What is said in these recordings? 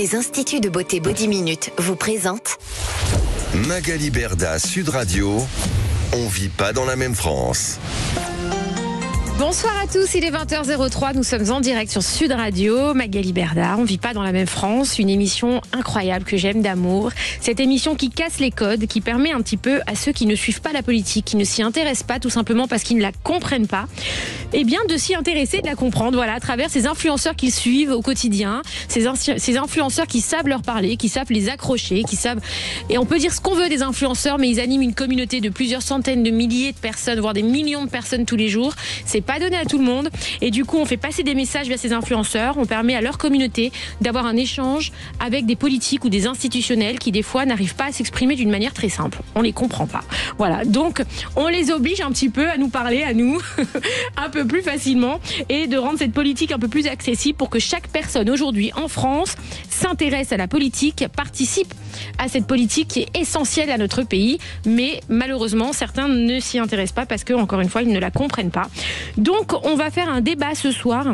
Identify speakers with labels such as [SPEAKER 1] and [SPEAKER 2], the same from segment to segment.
[SPEAKER 1] Les instituts de beauté Body Minute vous présentent
[SPEAKER 2] Magali Berda, Sud Radio. On vit pas dans la même France.
[SPEAKER 3] Bonsoir à tous, il est 20h03, nous sommes en direct sur Sud Radio, Magali Berda, on vit pas dans la même France, une émission incroyable que j'aime d'amour, cette émission qui casse les codes, qui permet un petit peu à ceux qui ne suivent pas la politique, qui ne s'y intéressent pas tout simplement parce qu'ils ne la comprennent pas, eh bien de s'y intéresser, de la comprendre, voilà, à travers ces influenceurs qu'ils suivent au quotidien, ces influenceurs qui savent leur parler, qui savent les accrocher, qui savent, et on peut dire ce qu'on veut des influenceurs, mais ils animent une communauté de plusieurs centaines de milliers de personnes, voire des millions de personnes tous les jours, c'est pas donné à tout le monde et du coup on fait passer des messages via ces influenceurs, on permet à leur communauté d'avoir un échange avec des politiques ou des institutionnels qui des fois n'arrivent pas à s'exprimer d'une manière très simple, on les comprend pas, voilà, donc on les oblige un petit peu à nous parler à nous un peu plus facilement et de rendre cette politique un peu plus accessible pour que chaque personne aujourd'hui en France s'intéresse à la politique, participe à cette politique qui est essentielle à notre pays, mais malheureusement certains ne s'y intéressent pas parce que encore une fois ils ne la comprennent pas. Donc on va faire un débat ce soir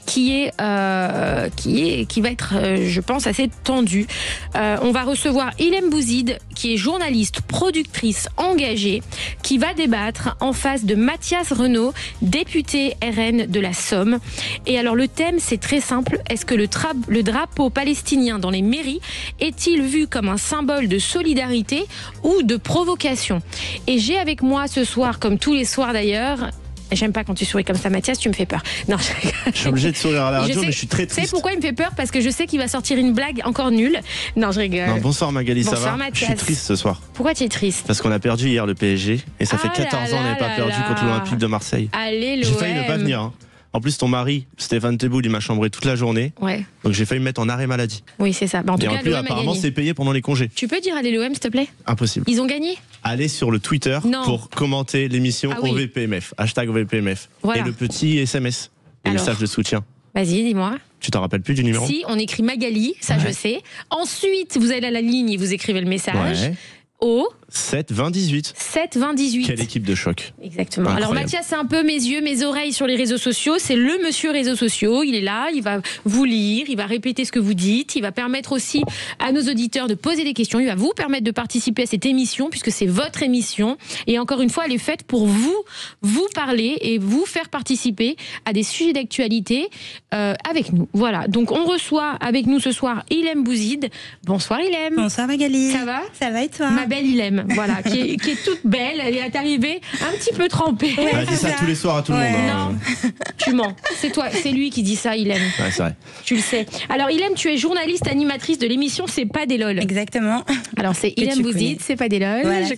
[SPEAKER 3] qui va être, je pense, assez tendu. On va recevoir Ilem Bouzid, qui est journaliste, productrice engagée, qui va débattre en face de Mathias Renaud, député RN de la Somme. Et alors le thème, c'est très simple. Est-ce que le drapeau palestinien dans les mairies est-il vu comme un symbole de solidarité ou de provocation? Et j'ai avec moi ce soir, comme tous les soirs d'ailleurs, j'aime pas quand tu souris comme ça, Mathias, tu me fais peur. Non,
[SPEAKER 4] je suis obligé de sourire à la radio, mais je suis très triste.
[SPEAKER 3] Tu sais pourquoi il me fait peur? Parce que je sais qu'il va sortir une blague encore nulle. Non, je rigole.
[SPEAKER 4] Non, bonsoir Magali,
[SPEAKER 3] bonsoir,
[SPEAKER 4] ça va?
[SPEAKER 3] Mathias.
[SPEAKER 4] Je suis triste ce soir.
[SPEAKER 3] Pourquoi tu es triste?
[SPEAKER 4] Parce qu'on a perdu hier le PSG et ça fait 14 ans qu'on n'avait pas perdu contre l'Olympique de Marseille.
[SPEAKER 3] Allez, l'OM.
[SPEAKER 4] J'ai failli ne pas venir. Hein. En plus, ton mari, Stéphane Teboul, il m'a chambré toute la journée.
[SPEAKER 3] Ouais.
[SPEAKER 4] Donc j'ai failli me mettre en arrêt maladie.
[SPEAKER 3] Oui, c'est ça. Bah, en tout cas,
[SPEAKER 4] plus,
[SPEAKER 3] l'OM
[SPEAKER 4] apparemment,
[SPEAKER 3] a gagné.
[SPEAKER 4] c'est payé pendant les congés.
[SPEAKER 3] Tu peux dire allez l'OM, s'il te plaît?
[SPEAKER 4] Impossible.
[SPEAKER 3] Ils ont gagné?
[SPEAKER 4] Allez sur le Twitter pour commenter l'émission OVPMF. Hashtag OVPMF. Voilà. Et le petit SMS. Le message de soutien.
[SPEAKER 3] Vas-y, dis-moi.
[SPEAKER 4] Tu t'en rappelles plus du numéro?
[SPEAKER 3] Si, on écrit Magali, ça je sais. Ensuite, vous allez à la ligne et vous écrivez le message.
[SPEAKER 4] Ouais.
[SPEAKER 3] Au
[SPEAKER 4] 7 20 18.
[SPEAKER 3] 7 20 18.
[SPEAKER 4] Quelle équipe de choc.
[SPEAKER 3] Exactement.
[SPEAKER 4] Incroyable.
[SPEAKER 3] Alors Mathias, c'est un peu mes yeux, mes oreilles sur les réseaux sociaux. C'est le monsieur réseaux sociaux. Il est là, il va vous lire, il va répéter ce que vous dites. Il va permettre aussi à nos auditeurs de poser des questions. Il va vous permettre de participer à cette émission puisque c'est votre émission. Et encore une fois, elle est faite pour vous parler et vous faire participer à des sujets d'actualité avec nous. Voilà. Donc on reçoit avec nous ce soir Ilem Bouzid. Bonsoir Ilem.
[SPEAKER 5] Bonsoir Magali.
[SPEAKER 3] Ça va?
[SPEAKER 5] Ça va et toi?
[SPEAKER 3] Ma belle Ilem, voilà, qui est toute belle. Elle est arrivée un petit peu trempée.
[SPEAKER 4] Ouais, elle dit ça tous les soirs à tout le monde.
[SPEAKER 3] Non, tu mens. C'est toi, c'est lui qui dit ça, Ilem.
[SPEAKER 4] Ouais, c'est vrai.
[SPEAKER 3] Tu le sais. Alors Ilem, tu es journaliste animatrice de l'émission C'est pas des lol.
[SPEAKER 5] Exactement.
[SPEAKER 3] Alors c'est Ilem Bouzid, C'est pas des lol.
[SPEAKER 5] Voilà,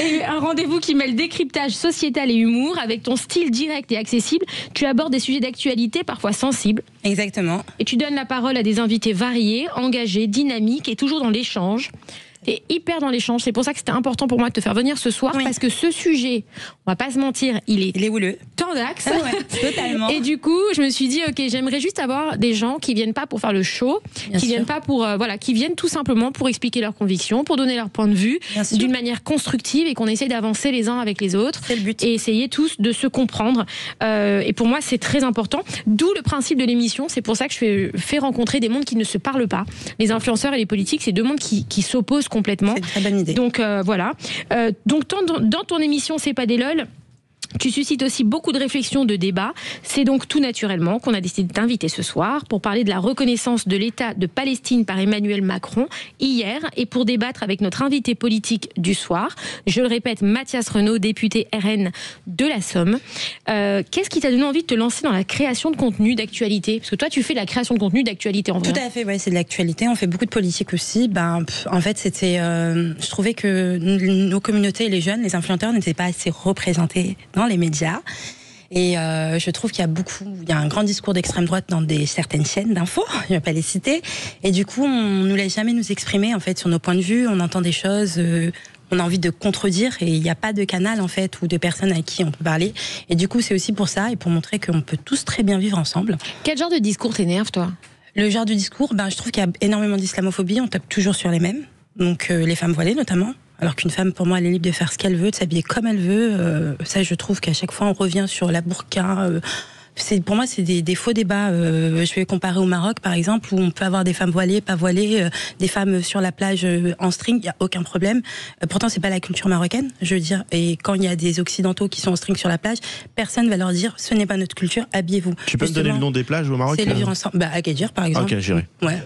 [SPEAKER 3] et un rendez-vous qui mêle décryptage sociétal et humour avec ton style direct et accessible. Tu abordes des sujets d'actualité parfois sensibles.
[SPEAKER 5] Exactement.
[SPEAKER 3] Et tu donnes la parole à des invités variés, engagés, dynamiques et toujours dans l'échange. T'es hyper dans l'échange. C'est pour ça que c'était important pour moi de te faire venir ce soir, parce que ce sujet, on va pas se mentir, il est
[SPEAKER 5] houleux.
[SPEAKER 3] Tant d'axes.
[SPEAKER 5] Ah ouais, totalement.
[SPEAKER 3] Et du coup, je me suis dit, ok, j'aimerais juste avoir des gens qui viennent pas pour faire le show, viennent pas pour, qui viennent tout simplement pour expliquer leurs convictions, pour donner leur point de vue, d'une manière constructive et qu'on essaye d'avancer les uns avec les autres.
[SPEAKER 5] C'est le but.
[SPEAKER 3] Et essayer tous de se comprendre. Et pour moi, c'est très important. D'où le principe de l'émission. C'est pour ça que je fais rencontrer des mondes qui ne se parlent pas. Les influenceurs et les politiques, c'est deux mondes qui s'opposent complètement.
[SPEAKER 5] C'est une très bonne idée.
[SPEAKER 3] Donc voilà. Donc dans ton émission C'est pas des lol, tu suscites aussi beaucoup de réflexions, de débats. C'est donc tout naturellement qu'on a décidé de t'inviter ce soir pour parler de la reconnaissance de l'État de Palestine par Emmanuel Macron hier et pour débattre avec notre invité politique du soir. Je le répète, Mathias Renaud, député RN de la Somme. Qu'est-ce qui t'a donné envie de te lancer dans la création de contenu d'actualité? Parce que toi, tu fais de la création de contenu d'actualité en vrai.
[SPEAKER 5] Tout à fait, ouais, c'est de l'actualité. On fait beaucoup de politique aussi. En fait, c'était, je trouvais que nos communautés et les jeunes, les influenceurs n'étaient pas assez représentés dans les médias. Et je trouve qu'il y a un grand discours d'extrême droite dans certaines chaînes d'infos, je ne vais pas les citer. Et du coup, on ne nous laisse jamais nous exprimer en fait sur nos points de vue. On entend des choses, on a envie de contredire et il n'y a pas de canal en fait ou de personnes à qui on peut parler. Et du coup, c'est aussi pour ça et pour montrer qu'on peut tous très bien vivre ensemble.
[SPEAKER 3] Quel genre de discours t'énerve, toi?
[SPEAKER 5] Le genre de discours, je trouve qu'il y a énormément d'islamophobie. On tape toujours sur les mêmes. Donc les femmes voilées notamment. Alors qu'une femme, pour moi, elle est libre de faire ce qu'elle veut, de s'habiller comme elle veut. Ça, je trouve qu'à chaque fois, on revient sur la burqa, pour moi, c'est des faux débats. Je vais comparer au Maroc, par exemple, où on peut avoir des femmes voilées, pas voilées, des femmes sur la plage en string, il n'y a aucun problème. Pourtant, c'est pas la culture marocaine, je veux dire. Et quand il y a des Occidentaux qui sont en string sur la plage, personne va leur dire, ce n'est pas notre culture, habillez-vous.
[SPEAKER 4] Tu peux me donner le nom des plages au Maroc?
[SPEAKER 5] C'est le vivre ensemble. Agadir, par exemple.
[SPEAKER 4] Ok, j'irai.
[SPEAKER 5] Ouais.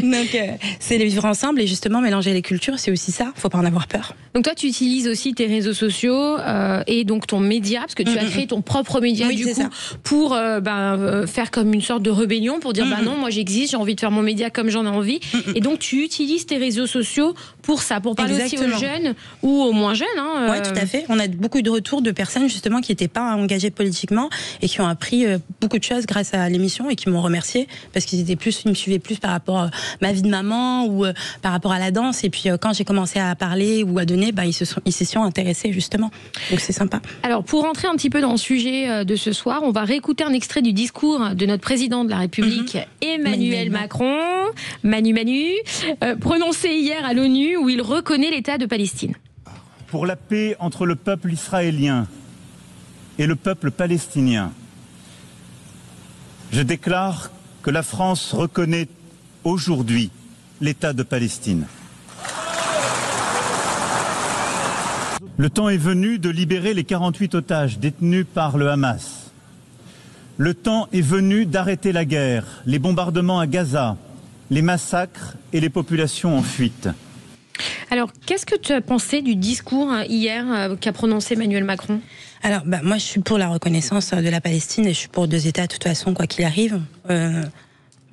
[SPEAKER 5] Donc, c'est les vivre ensemble et justement mélanger les cultures, c'est aussi ça. Faut pas en avoir peur.
[SPEAKER 3] Donc toi, tu utilises aussi tes réseaux sociaux et donc ton média, parce que tu as créé ton propre média du coup pour faire comme une sorte de rébellion, pour dire non, moi j'existe, j'ai envie de faire mon média comme j'en ai envie. Et donc tu utilises tes réseaux sociaux pour ça, pour parler aussi aux jeunes ou aux moins jeunes.
[SPEAKER 5] Oui, tout à fait. On a beaucoup de retours de personnes justement qui n'étaient pas engagées politiquement et qui ont appris beaucoup de choses grâce à l'émission et qui m'ont remercié parce qu'ils me suivaient plus par rapport à ma vie de maman ou par rapport à la danse. Et puis quand j'ai commencé à parler ou à donner, ils se sont intéressés justement. Donc c'est sympa.
[SPEAKER 3] Alors pour rentrer un petit peu dans le sujet de ce soir, on va réécouter un extrait du discours de notre président de la République, Emmanuel Macron, prononcé hier à l'ONU où il reconnaît l'État de Palestine.
[SPEAKER 6] Pour la paix entre le peuple israélien et le peuple palestinien, je déclare que la France reconnaît aujourd'hui l'État de Palestine. Le temps est venu de libérer les 48 otages détenus par le Hamas. Le temps est venu d'arrêter la guerre, les bombardements à Gaza, les massacres et les populations en fuite.
[SPEAKER 3] Alors, qu'est-ce que tu as pensé du discours hier qu'a prononcé Emmanuel Macron ?
[SPEAKER 5] Alors, moi, je suis pour la reconnaissance de la Palestine et je suis pour 2 États de toute façon, quoi qu'il arrive.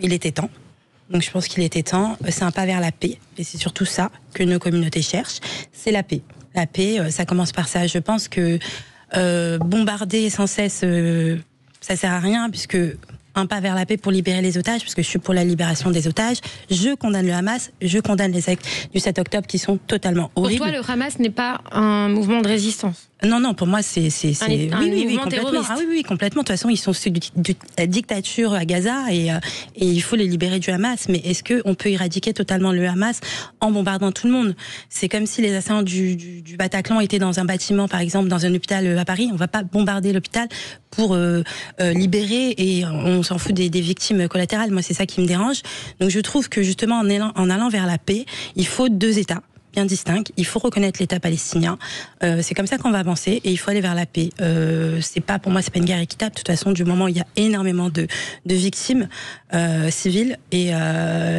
[SPEAKER 5] Il était temps. Donc, je pense qu'il était temps. C'est un pas vers la paix. Et c'est surtout ça que nos communautés cherchent. C'est la paix. La paix, ça commence par ça. Je pense que bombarder sans cesse, ça sert à rien puisque un pas vers la paix pour libérer les otages, parce que je suis pour la libération des otages. Je condamne le Hamas, je condamne les actes du 7 octobre qui sont totalement horribles.
[SPEAKER 3] Pour toi, le Hamas n'est pas un mouvement de résistance ?
[SPEAKER 5] Non, pour moi, c'est
[SPEAKER 3] oui,
[SPEAKER 5] complètement. Ah oui, complètement. De toute façon, ils sont sous la dictature à Gaza et il faut les libérer du Hamas. Mais est-ce qu'on peut éradiquer totalement le Hamas en bombardant tout le monde ? C'est comme si les assaillants du Bataclan étaient dans un bâtiment, par exemple, dans un hôpital à Paris. On va pas bombarder l'hôpital pour libérer et on s'en fout des victimes collatérales. Moi, c'est ça qui me dérange. Donc, je trouve que justement, en allant vers la paix, il faut 2 États bien distincts. Il faut reconnaître l'État palestinien. C'est comme ça qu'on va avancer et il faut aller vers la paix. Pour moi, c'est pas une guerre équitable. De toute façon, du moment où il y a énormément de victimes civiles et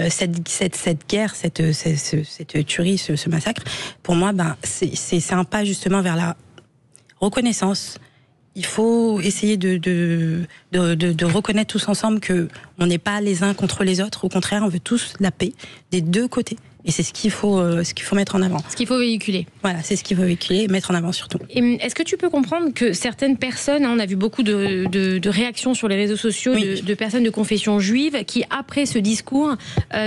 [SPEAKER 5] cette guerre, cette tuerie, ce massacre, pour moi, c'est un pas justement vers la reconnaissance. Il faut essayer de reconnaître tous ensemble que on n'est pas les uns contre les autres. Au contraire, on veut tous la paix des 2 côtés. Et c'est ce qu'il faut mettre en avant.
[SPEAKER 3] Ce qu'il faut véhiculer.
[SPEAKER 5] Voilà, c'est ce qu'il faut véhiculer et mettre en avant surtout.
[SPEAKER 3] Et est-ce que tu peux comprendre que certaines personnes, on a vu beaucoup de réactions sur les réseaux sociaux de personnes de confession juive qui, après ce discours,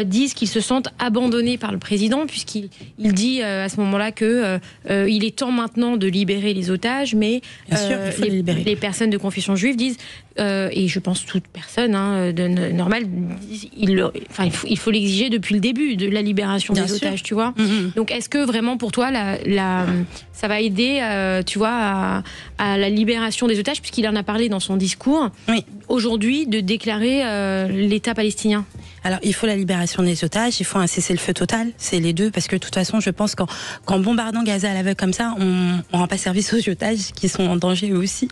[SPEAKER 3] disent qu'ils se sentent abandonnés par le président puisqu'il dit à ce moment-là que il est temps maintenant de libérer les otages, mais les personnes de confession juive disent, et je pense toute personne normale, il faut l'exiger depuis le début de la libération des otages, tu vois. Donc est-ce que vraiment pour toi ça va aider tu vois à la libération des otages, puisqu'il en a parlé dans son discours aujourd'hui, de déclarer l'État palestinien?
[SPEAKER 5] Alors, il faut la libération des otages, il faut un cessez-le-feu total, c'est les 2, parce que de toute façon, je pense qu'en bombardant Gaza à l'aveugle comme ça, on rend pas service aux otages qui sont en danger eux aussi.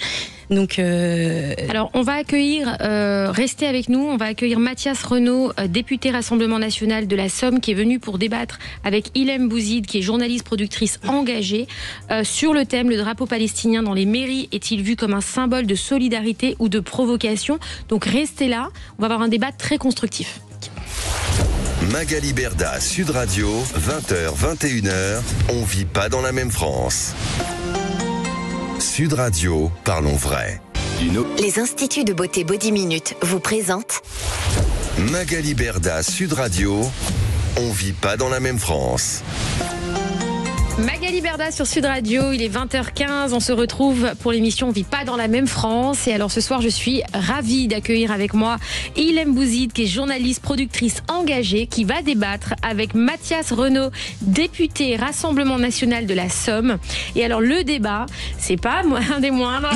[SPEAKER 5] Donc,
[SPEAKER 3] alors, on va accueillir, restez avec nous, on va accueillir Mathias Renaud, député Rassemblement National de la Somme, qui est venu pour débattre avec Ilham Bouzid, qui est journaliste productrice engagée, sur le thème « Le drapeau palestinien dans les mairies est-il vu comme un symbole de solidarité ou de provocation ?» Donc, restez là, on va avoir un débat très constructif.
[SPEAKER 2] Magali Berda, Sud Radio, 20h, 21h, on vit pas dans la même France. Sud Radio, parlons vrai.
[SPEAKER 1] Les instituts de beauté Body Minute vous présentent
[SPEAKER 2] Magali Berda, Sud Radio, on vit pas dans la même France.
[SPEAKER 3] Magali Berda sur Sud Radio, il est 20h15, on se retrouve pour l'émission On vit pas dans la même France. Et alors ce soir je suis ravie d'accueillir avec moi Ilham Bouzid, qui est journaliste, productrice engagée, qui va débattre avec Mathias Renaud, député Rassemblement National de la Somme. Et alors le débat, c'est pas un des moindres,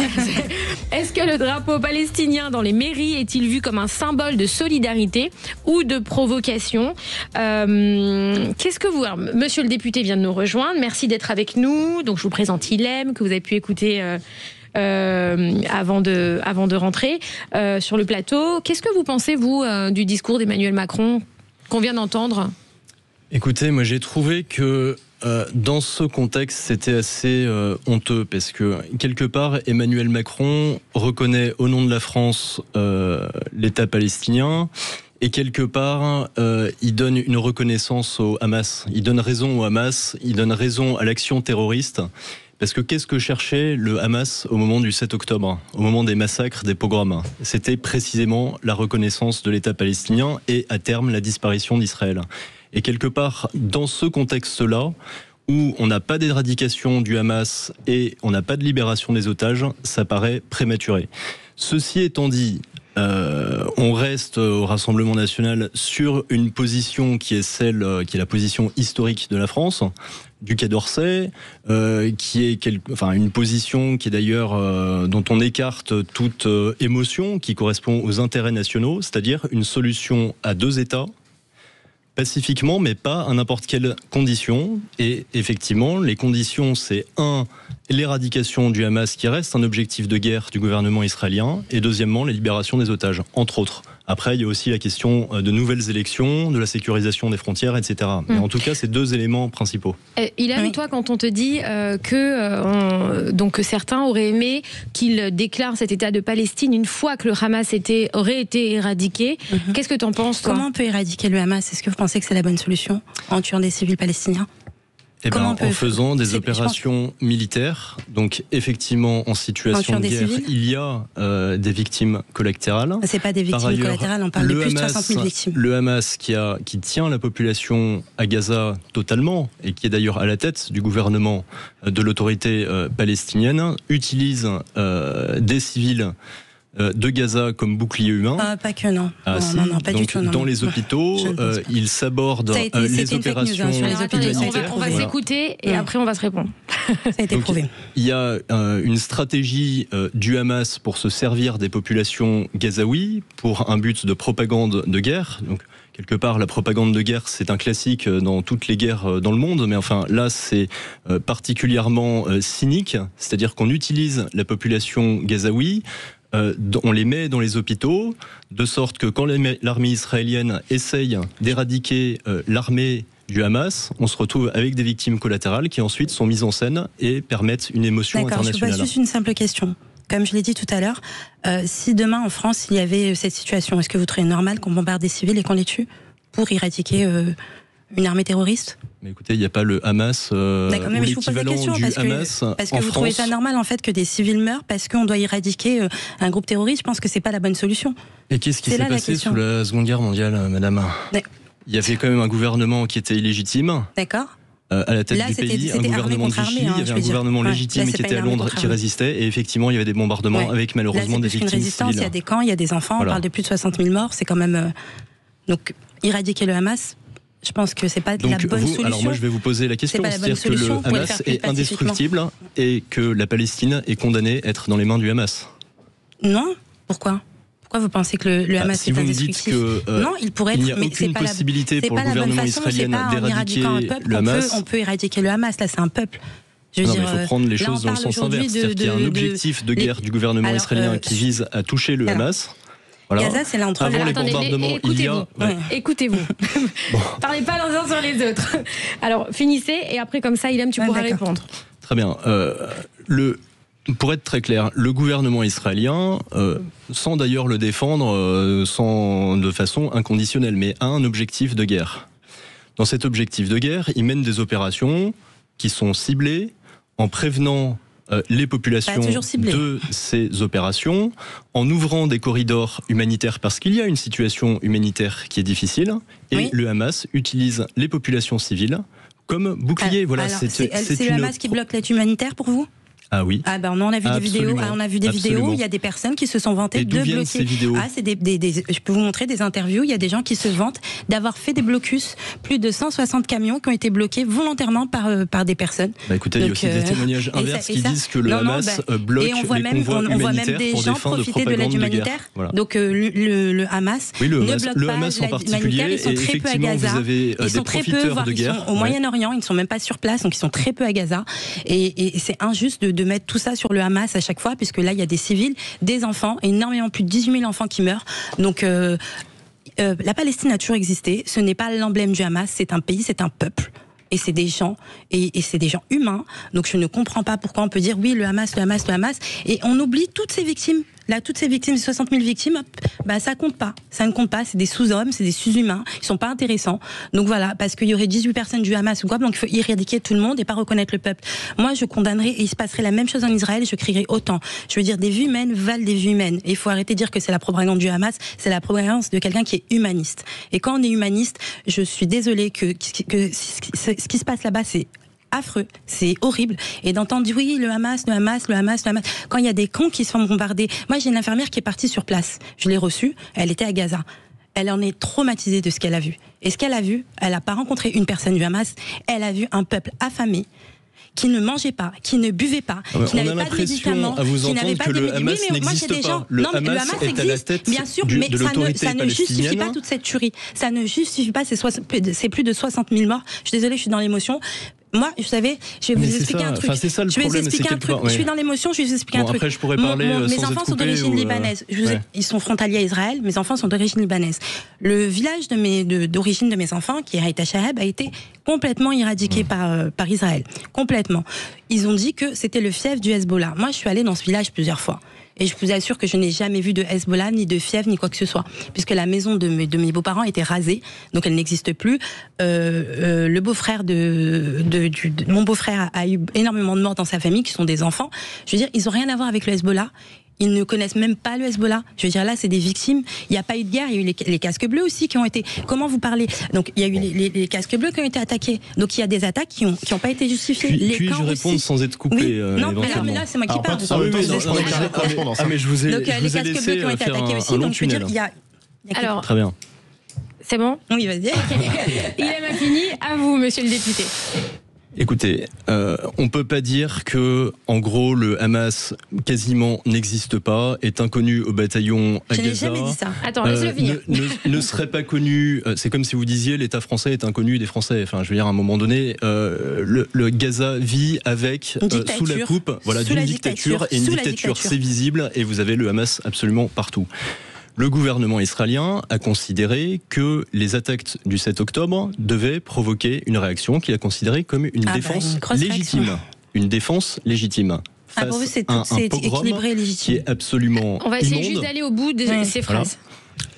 [SPEAKER 3] est-ce que le drapeau palestinien dans les mairies est-il vu comme un symbole de solidarité ou de provocation? Qu'est-ce que vous... Alors, monsieur le député vient de nous rejoindre, merci d'être avec nous. Donc je vous présente Ilham, que vous avez pu écouter avant de rentrer sur le plateau. Qu'est-ce que vous pensez, vous, du discours d'Emmanuel Macron qu'on vient d'entendre?
[SPEAKER 7] Écoutez, moi j'ai trouvé que dans ce contexte, c'était assez honteux, parce que quelque part, Emmanuel Macron reconnaît au nom de la France l'État palestinien. Et quelque part, il donne une reconnaissance au Hamas. Il donne raison au Hamas, il donne raison à l'action terroriste. Parce que qu'est-ce que cherchait le Hamas au moment du 7 octobre, au moment des massacres, des pogroms? C'était précisément la reconnaissance de l'État palestinien et, à terme, la disparition d'Israël. Et quelque part, dans ce contexte-là, où on n'a pas d'éradication du Hamas et on n'a pas de libération des otages, ça paraît prématuré. Ceci étant dit, on reste au Rassemblement National sur une position qui est la position historique de la France, du Quai d'Orsay, qui est une position qui est d'ailleurs dont on écarte toute émotion, qui correspond aux intérêts nationaux, c'est-à-dire une solution à deux États, pacifiquement, mais pas à n'importe quelle condition. Et effectivement, les conditions, c'est l'éradication du Hamas, qui reste un objectif de guerre du gouvernement israélien, et deuxièmement, la libération des otages, entre autres. Après, il y a aussi la question de nouvelles élections, de la sécurisation des frontières, etc. Mais en tout cas, c'est deux éléments principaux.
[SPEAKER 3] Ilham, toi, quand on te dit que certains auraient aimé qu'il déclare cet État de Palestine une fois que le Hamas aurait été éradiqué, qu'est-ce que tu en penses, toi?
[SPEAKER 5] Comment on peut éradiquer le Hamas? Est-ce que vous pensez que c'est la bonne solution en tuant des civils palestiniens?
[SPEAKER 7] En faisant des opérations militaires. Donc effectivement, en situation de guerre, il y a des victimes collatérales.
[SPEAKER 5] C'est pas des victimes collatérales, on parle de plus de 60 000 victimes.
[SPEAKER 7] Le Hamas qui tient la population à Gaza totalement, et qui est d'ailleurs à la tête du gouvernement de l'autorité palestinienne, utilise des civils de Gaza comme bouclier humain.
[SPEAKER 5] Pas que, non. Non, pas
[SPEAKER 7] donc,
[SPEAKER 5] du tout.
[SPEAKER 7] Dans les hôpitaux, ils s'abordent les opérations humanitaires.
[SPEAKER 3] On va s'écouter et après on va se répondre.
[SPEAKER 5] Ça a été prouvé.
[SPEAKER 7] Il y a une stratégie du Hamas pour se servir des populations gazaouis pour un but de propagande de guerre. Donc, quelque part, la propagande de guerre, c'est un classique dans toutes les guerres dans le monde, mais enfin là, c'est particulièrement cynique, c'est-à-dire qu'on utilise la population gazaoui, on les met dans les hôpitaux, de sorte que quand l'armée israélienne essaye d'éradiquer l'armée du Hamas, on se retrouve avec des victimes collatérales qui ensuite sont mises en scène et permettent une émotion internationale.
[SPEAKER 5] Je vous pose juste une simple question. Comme je l'ai dit tout à l'heure, si demain en France il y avait cette situation, est-ce que vous trouvez normal qu'on bombarde des civils et qu'on les tue pour éradiquer une armée terroriste?
[SPEAKER 7] Mais écoutez, il n'y a pas le Hamas ou l'équivalent du Hamas
[SPEAKER 5] parce que vous trouvez ça normal en fait que des civils meurent parce qu'on doit éradiquer un groupe terroriste? Je pense que c'est pas la bonne solution.
[SPEAKER 7] Et qu'est-ce qui s'est passé sous la Seconde Guerre mondiale, madame? Il y avait quand même un gouvernement qui était illégitime.
[SPEAKER 5] D'accord.
[SPEAKER 7] À la tête du pays, un gouvernement de Vichy, il y avait un gouvernement légitime qui était à Londres, qui résistait, et effectivement il y avait des bombardements avec malheureusement des victimes civiles.
[SPEAKER 5] Il y a des camps, il y a des enfants, on parle de plus de 60 000 morts, c'est quand même... Donc éradiquer le Hamas, je pense que c'est pas la bonne solution.
[SPEAKER 7] Alors moi je vais vous poser la question, c'est-à-dire que le Hamas est indestructible et que la Palestine est condamnée à être dans les mains du Hamas.
[SPEAKER 5] Non, pourquoi vous pensez que le Hamas est indestructible?
[SPEAKER 7] Non, il pourrait être, mais c'est pas possibilité pour le gouvernement israélien d'éradiquer le Hamas.
[SPEAKER 5] On peut éradiquer le Hamas, là c'est un peuple.
[SPEAKER 7] Il faut prendre les choses dans le sens inverse. C'est-à-dire qu'il y a un objectif de guerre du gouvernement israélien qui vise à toucher le Hamas.
[SPEAKER 5] Voilà. Gaza, c'est là entre
[SPEAKER 7] avant les bombardements,
[SPEAKER 3] écoutez-vous. Parlez pas les uns sur les autres. Alors, finissez, et après, comme ça, Ilham, tu pourras répondre.
[SPEAKER 7] Très bien. Pour être très clair, le gouvernement israélien, sans d'ailleurs le défendre de façon inconditionnelle, mais a un objectif de guerre. Dans cet objectif de guerre, il mène des opérations qui sont ciblées en prévenant les populations de ces opérations, en ouvrant des corridors humanitaires parce qu'il y a une situation humanitaire qui est difficile, et le Hamas utilise les populations civiles comme bouclier. Voilà,
[SPEAKER 5] alors, c'est le Hamas qui bloque l'aide humanitaire pour vous ?
[SPEAKER 7] Ah oui.
[SPEAKER 5] Ah ben on a vu des vidéos. On a vu des vidéos. Il y a des personnes qui se sont vantées de bloquer.
[SPEAKER 7] Ces vidéos
[SPEAKER 5] c'est je peux vous montrer des interviews. Il y a des gens qui se vantent d'avoir fait des blocus. Plus de 160 camions qui ont été bloqués volontairement par des personnes.
[SPEAKER 7] Écoutez, il y a aussi des témoignages inverses qui disent que le Hamas bloque les convois humanitaires.
[SPEAKER 5] On voit même des gens profiter de l'aide humanitaire. Voilà. Donc le Hamas ne bloque pas l'aide humanitaire. Ils sont très peu à Gaza. Ils sont très peu, voire ils sont au Moyen-Orient. Ils ne sont même pas sur place, donc ils sont très peu à Gaza. Et c'est injuste de mettre tout ça sur le Hamas à chaque fois, puisque là il y a des civils, des enfants, énormément, plus de 18 000 enfants qui meurent. Donc la Palestine a toujours existé. Ce n'est pas l'emblème du Hamas, c'est un pays, c'est un peuple. Et c'est des gens, et c'est des gens humains. Donc je ne comprends pas pourquoi on peut dire oui, le Hamas, et on oublie toutes ces victimes. Là, toutes ces victimes, 60 000 victimes, ça compte pas. Ça ne compte pas. C'est des sous-hommes, c'est des sous-humains. Ils sont pas intéressants. Donc voilà, parce qu'il y aurait 18 personnes du Hamas ou quoi, donc il faut éradiquer tout le monde et pas reconnaître le peuple. Moi, je condamnerais, et il se passerait la même chose en Israël, et je crierais autant. Je veux dire, des vies humaines valent des vies humaines. Et il faut arrêter de dire que c'est la propagande du Hamas, c'est la propagande de quelqu'un qui est humaniste. Et quand on est humaniste, je suis désolée que ce qui se passe là-bas, c'est affreux, c'est horrible. Et d'entendre dire oui, le Hamas. Quand il y a des camps qui se font bombarder. Moi, j'ai une infirmière qui est partie sur place. Je l'ai reçue, elle était à Gaza. Elle en est traumatisée de ce qu'elle a vu. Et ce qu'elle a vu, elle n'a pas rencontré une personne du Hamas, elle a vu un peuple affamé, qui ne mangeait pas, qui ne buvait pas, qui n'avait pas de médicaments, qui n'avait pas de médicaments. Oui, mais moi j'ai des gens. Non, mais le Hamas existe, bien sûr, mais ça ne justifie pas toute cette tuerie. Ça ne justifie pas ces plus de 60 000 morts. Je suis désolée, je suis dans l'émotion. Moi, vous savez, je vais vous expliquer un truc.
[SPEAKER 7] C'est ça le problème, c'est
[SPEAKER 5] Je suis dans l'émotion, je vais vous expliquer un truc.
[SPEAKER 7] Après, je pourrais parler
[SPEAKER 5] mes enfants sont d'origine libanaise. Ils sont frontaliers à Israël. Mes enfants sont d'origine libanaise. Le village d'origine de mes enfants, qui est Haït Shahab, a été complètement éradiqué par Israël. Complètement. Ils ont dit que c'était le fief du Hezbollah. Moi, je suis allée dans ce village plusieurs fois. Et je vous assure que je n'ai jamais vu de Hezbollah, ni de fief, ni quoi que ce soit. Puisque la maison de mes beaux-parents était rasée, donc elle n'existe plus. Le beau-frère mon beau-frère a eu énormément de morts dans sa famille, qui sont des enfants. Je veux dire, ils n'ont rien à voir avec le Hezbollah. Ils ne connaissent même pas le Hezbollah. Je veux dire, là, c'est des victimes. Il n'y a pas eu de guerre. Il y a eu les casques bleus aussi qui ont été... Comment vous parlez ? Donc, il y a eu les casques bleus qui ont été attaqués. Donc, il y a des attaques qui n'ont pas été justifiées.
[SPEAKER 7] Puis-je répondre sans être coupé
[SPEAKER 5] non, mais là, c'est moi qui parle.
[SPEAKER 7] Mais je vous ai
[SPEAKER 5] donc, les casques bleus qui ont été attaqués aussi. Donc, je veux dire, il y a...
[SPEAKER 3] Alors,
[SPEAKER 7] très bien.
[SPEAKER 3] C'est bon ?
[SPEAKER 5] Oui, vas-y.
[SPEAKER 3] Il a fini. À vous, monsieur le député.
[SPEAKER 7] Écoutez, on peut pas dire que, en gros, le Hamas quasiment n'existe pas, est inconnu au bataillon à Gaza.
[SPEAKER 5] Je n'ai jamais dit ça.
[SPEAKER 3] Attends, laisse-le finir.
[SPEAKER 7] Ne serait pas connu. C'est comme si vous disiez l'État français est inconnu des Français. Enfin, je veux dire, à un moment donné, le Gaza vit avec sous la coupe, d'une dictature, et une dictature, c'est visible, et vous avez le Hamas absolument partout. Le gouvernement israélien a considéré que les attaques du 7 octobre devaient provoquer une réaction qu'il a considérée comme une défense légitime. Une défense légitime.
[SPEAKER 5] Pour vous, c'est équilibré et légitime.
[SPEAKER 7] Qui est absolument
[SPEAKER 3] On va essayer juste d'aller au bout de ces phrases.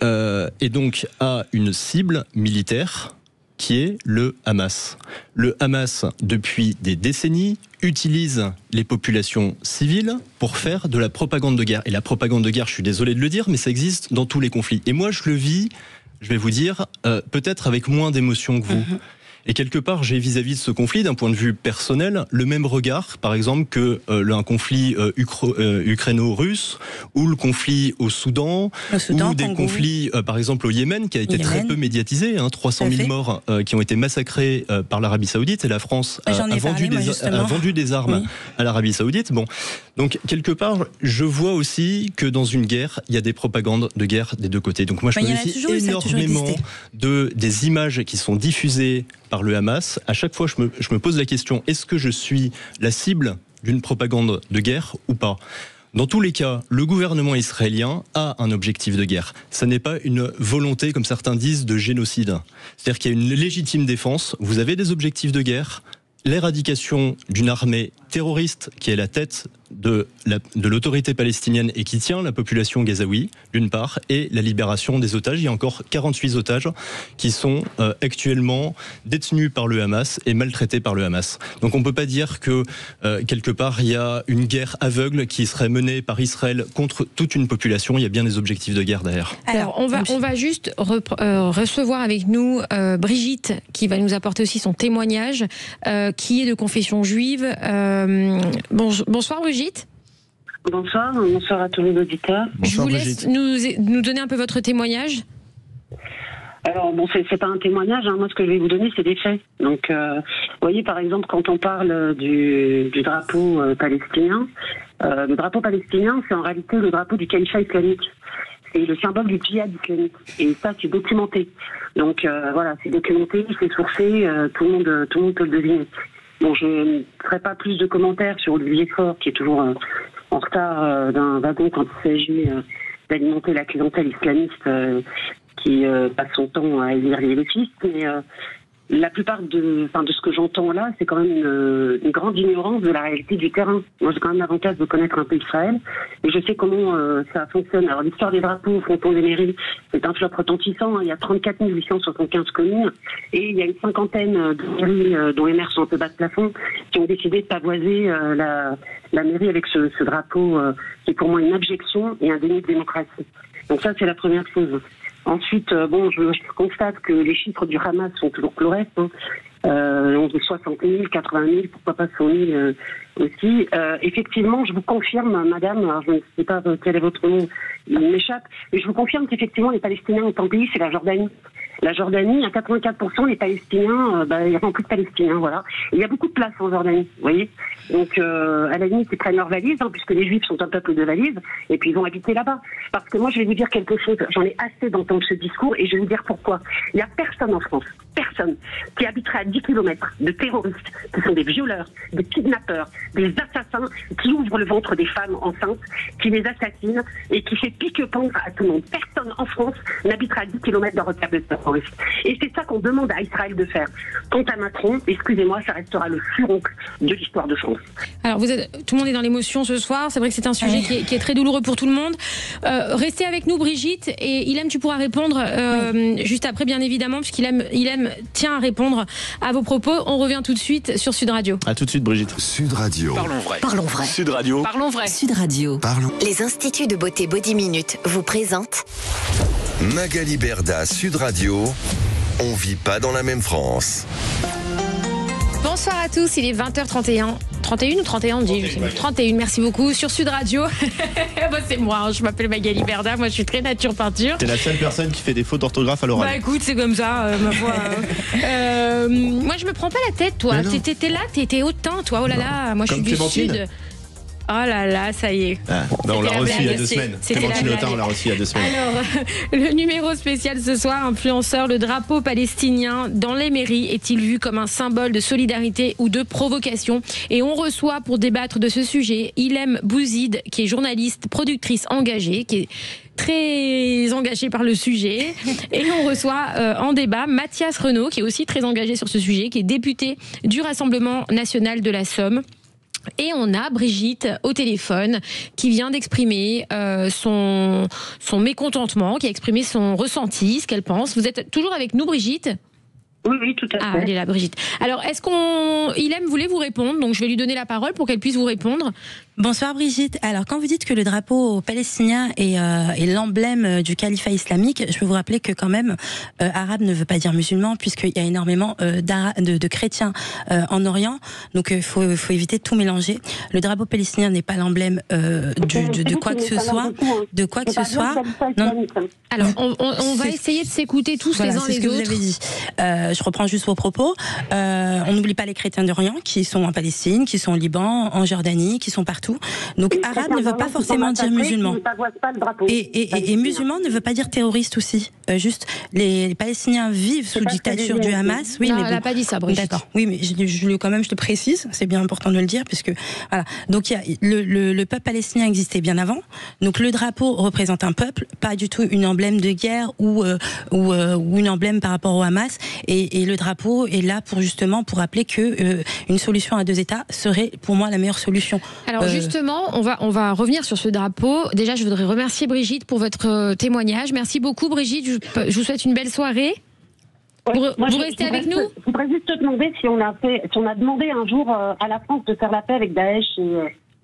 [SPEAKER 7] Et donc, à une cible militaire qui est le Hamas. Le Hamas, depuis des décennies, utilise les populations civiles pour faire de la propagande de guerre. Et la propagande de guerre, je suis désolé de le dire, mais ça existe dans tous les conflits. Et moi, je le vis, je vais vous dire, peut-être avec moins d'émotion que vous. Et quelque part, j'ai vis-à-vis de ce conflit, d'un point de vue personnel, le même regard, par exemple, que un conflit ukraino-russe, ou le conflit au Soudan, ou des conflits, par exemple, au Yémen, qui a été très peu médiatisé, 300 000 morts qui ont été massacrés par l'Arabie Saoudite, et la France a vendu des armes à l'Arabie Saoudite. Bon. Donc, quelque part, je vois aussi que dans une guerre, il y a des propagandes de guerre des deux côtés. Donc moi, je me méfie énormément des images qui sont diffusées par le Hamas. À chaque fois, je me pose la question, est-ce que je suis la cible d'une propagande de guerre ou pas ? Dans tous les cas, le gouvernement israélien a un objectif de guerre. Ça n'est pas une volonté, comme certains disent, de génocide. C'est-à-dire qu'il y a une légitime défense, vous avez des objectifs de guerre, l'éradication d'une armée terroriste qui est la tête de l'autorité palestinienne et qui tient la population gazaoui, d'une part, et la libération des otages. Il y a encore 48 otages qui sont actuellement détenus par le Hamas et maltraités par le Hamas. Donc on ne peut pas dire que, quelque part, il y a une guerre aveugle qui serait menée par Israël contre toute une population. Il y a bien des objectifs de guerre derrière.
[SPEAKER 3] Alors on va juste recevoir avec nous Brigitte, qui va nous apporter aussi son témoignage, qui est de confession juive. Bonsoir Brigitte.
[SPEAKER 8] Bonsoir à tous les auditeurs.
[SPEAKER 3] Je vous laisse nous donner un peu votre témoignage.
[SPEAKER 8] Alors bon, c'est pas un témoignage, hein. Moi ce que je vais vous donner c'est des faits. Donc vous voyez par exemple quand on parle du drapeau palestinien, le drapeau palestinien c'est en réalité le drapeau du califat islamique. C'est le symbole du djihad islamique. Et ça c'est documenté. Donc voilà, c'est documenté, c'est sourcé, tout le monde peut le deviner. Bon, je ne ferai pas plus de commentaires sur Olivier Faure, qui est toujours en retard d'un wagon quand il s'agit d'alimenter la clientèle islamiste qui passe son temps à élire les léfistes. Mais la plupart de ce que j'entends là, c'est quand même une grande ignorance de la réalité du terrain. Moi, j'ai quand même l'avantage de connaître un peu Israël et je sais comment ça fonctionne. Alors, l'histoire des drapeaux au fronton des mairies, c'est un flop retentissant. Hein. Il y a 34 875 communes et il y a une cinquantaine de mairies dont les maires sont un peu bas de plafond qui ont décidé de pavoiser la mairie avec ce drapeau qui est pour moi une abjection et un déni de démocratie. Donc ça, c'est la première chose. Ensuite, je constate que les chiffres du Hamas sont toujours cloresques. Hein. On dit 60 000, 80 000, pourquoi pas 100 000 aussi. Effectivement, je vous confirme, madame, alors je ne sais pas quel est votre nom, il m'échappe, mais je vous confirme qu'effectivement, les Palestiniens ont un pays, c'est la Jordanie. La Jordanie, à 84%, les Palestiniens, il n'y a pas plus de Palestiniens, voilà. Et il y a beaucoup de place en Jordanie, vous voyez. Donc, à la limite, ils prennent leurs valises, hein, puisque les Juifs sont un peuple de valises, et puis ils vont habiter là-bas. Parce que moi, je vais vous dire quelque chose, j'en ai assez d'entendre ce discours, et je vais vous dire pourquoi. Il n'y a personne en France, personne, qui habiterait à 10 km de terroristes, qui sont des violeurs, des kidnappeurs, des assassins, qui ouvrent le ventre des femmes enceintes, qui les assassinent, et qui fait pique-pendre à tout le monde. Personne en France n'habitera à 10 km d'un repère de terroristes. Et c'est ça qu'on demande à Israël de faire. Quant à Macron, excusez-moi, ça restera le furoncle de l'histoire de France.
[SPEAKER 3] Alors, tout le monde est dans l'émotion ce soir. C'est vrai que c'est un sujet qui est très douloureux pour tout le monde. Restez avec nous, Brigitte. Et Ilham, tu pourras répondre juste après, bien évidemment, puisqu'Ilham tient à répondre à vos propos. On revient tout de suite sur Sud Radio.
[SPEAKER 4] À tout de suite, Brigitte.
[SPEAKER 2] Sud Radio.
[SPEAKER 1] Parlons vrai.
[SPEAKER 2] Sud Radio.
[SPEAKER 3] Parlons vrai.
[SPEAKER 1] Sud Radio.
[SPEAKER 2] Parlons.
[SPEAKER 1] Les instituts de beauté Body Minute vous présentent
[SPEAKER 2] Magali Berda, Sud Radio. On vit pas dans la même France.
[SPEAKER 3] Bonsoir à tous, il est 20h31. 31 ou 31 on dit 31, merci beaucoup, sur Sud Radio. C'est moi, hein, je m'appelle Magali Berda, moi je suis très nature peinture.
[SPEAKER 4] T'es la seule personne qui fait des fautes d'orthographe à l'oral.
[SPEAKER 3] Bah écoute, c'est comme ça, ma foi. Moi je me prends pas la tête, toi. T'étais là, t'étais hautain, toi, oh là là, moi je suis du Sud. Oh là là, ça y est.
[SPEAKER 4] On l'a reçu il y a 2 semaines. Clémentine Autain, on l'a reçu il y a 2 semaines.
[SPEAKER 3] Alors, le numéro spécial ce soir, influenceur, le drapeau palestinien dans les mairies est-il vu comme un symbole de solidarité ou de provocation? Et on reçoit pour débattre de ce sujet Ilham Bouzid, qui est journaliste, productrice engagée, qui est très engagée par le sujet. Et on reçoit en débat Mathias Renaud, qui est aussi très engagé sur ce sujet, qui est député du Rassemblement national de la Somme. Et on a Brigitte au téléphone qui vient d'exprimer son mécontentement, qui a exprimé son ressenti, ce qu'elle pense. Vous êtes toujours avec nous, Brigitte ?
[SPEAKER 8] Oui, tout à fait.
[SPEAKER 3] Ah, elle est là, Brigitte. Alors, Ilham voulait vous répondre, donc je vais lui donner la parole pour qu'elle puisse vous répondre.
[SPEAKER 5] Bonsoir Brigitte. Alors, quand vous dites que le drapeau palestinien est l'emblème du califat islamique, je peux vous rappeler que quand même, arabe ne veut pas dire musulman, puisqu'il y a énormément de chrétiens en Orient, donc il faut éviter de tout mélanger. Le drapeau palestinien n'est pas l'emblème de quoi que ce soit. De quoi que ce soit. Non.
[SPEAKER 3] Alors, on va essayer de s'écouter tous les uns les autres.
[SPEAKER 5] Vous avez dit. Je reprends juste vos propos. On n'oublie pas les chrétiens d'Orient qui sont en Palestine, qui sont au Liban, en Jordanie, qui sont partout. Donc arabe ne veut pas forcément dire musulman. Et musulman ne veut pas dire terroriste aussi. juste les Palestiniens vivent sous dictature du Hamas.
[SPEAKER 3] Oui, non, mais elle n'a pas dit ça, Brigitte.
[SPEAKER 5] D'accord. Oui, mais quand même, je te précise, c'est bien important de le dire, puisque voilà. Donc le peuple palestinien existait bien avant. Donc le drapeau représente un peuple, pas du tout une emblème de guerre ou une emblème par rapport au Hamas. Et le drapeau est là pour rappeler que une solution à 2 États serait pour moi la meilleure solution.
[SPEAKER 3] Alors justement, on va revenir sur ce drapeau. Déjà, je voudrais remercier Brigitte pour votre témoignage. Merci beaucoup, Brigitte. Je vous souhaite une belle soirée.
[SPEAKER 8] Ouais,
[SPEAKER 3] vous restez avec nous ?
[SPEAKER 8] Je voudrais juste te demander si on a demandé un jour à la France de faire la paix avec Daesh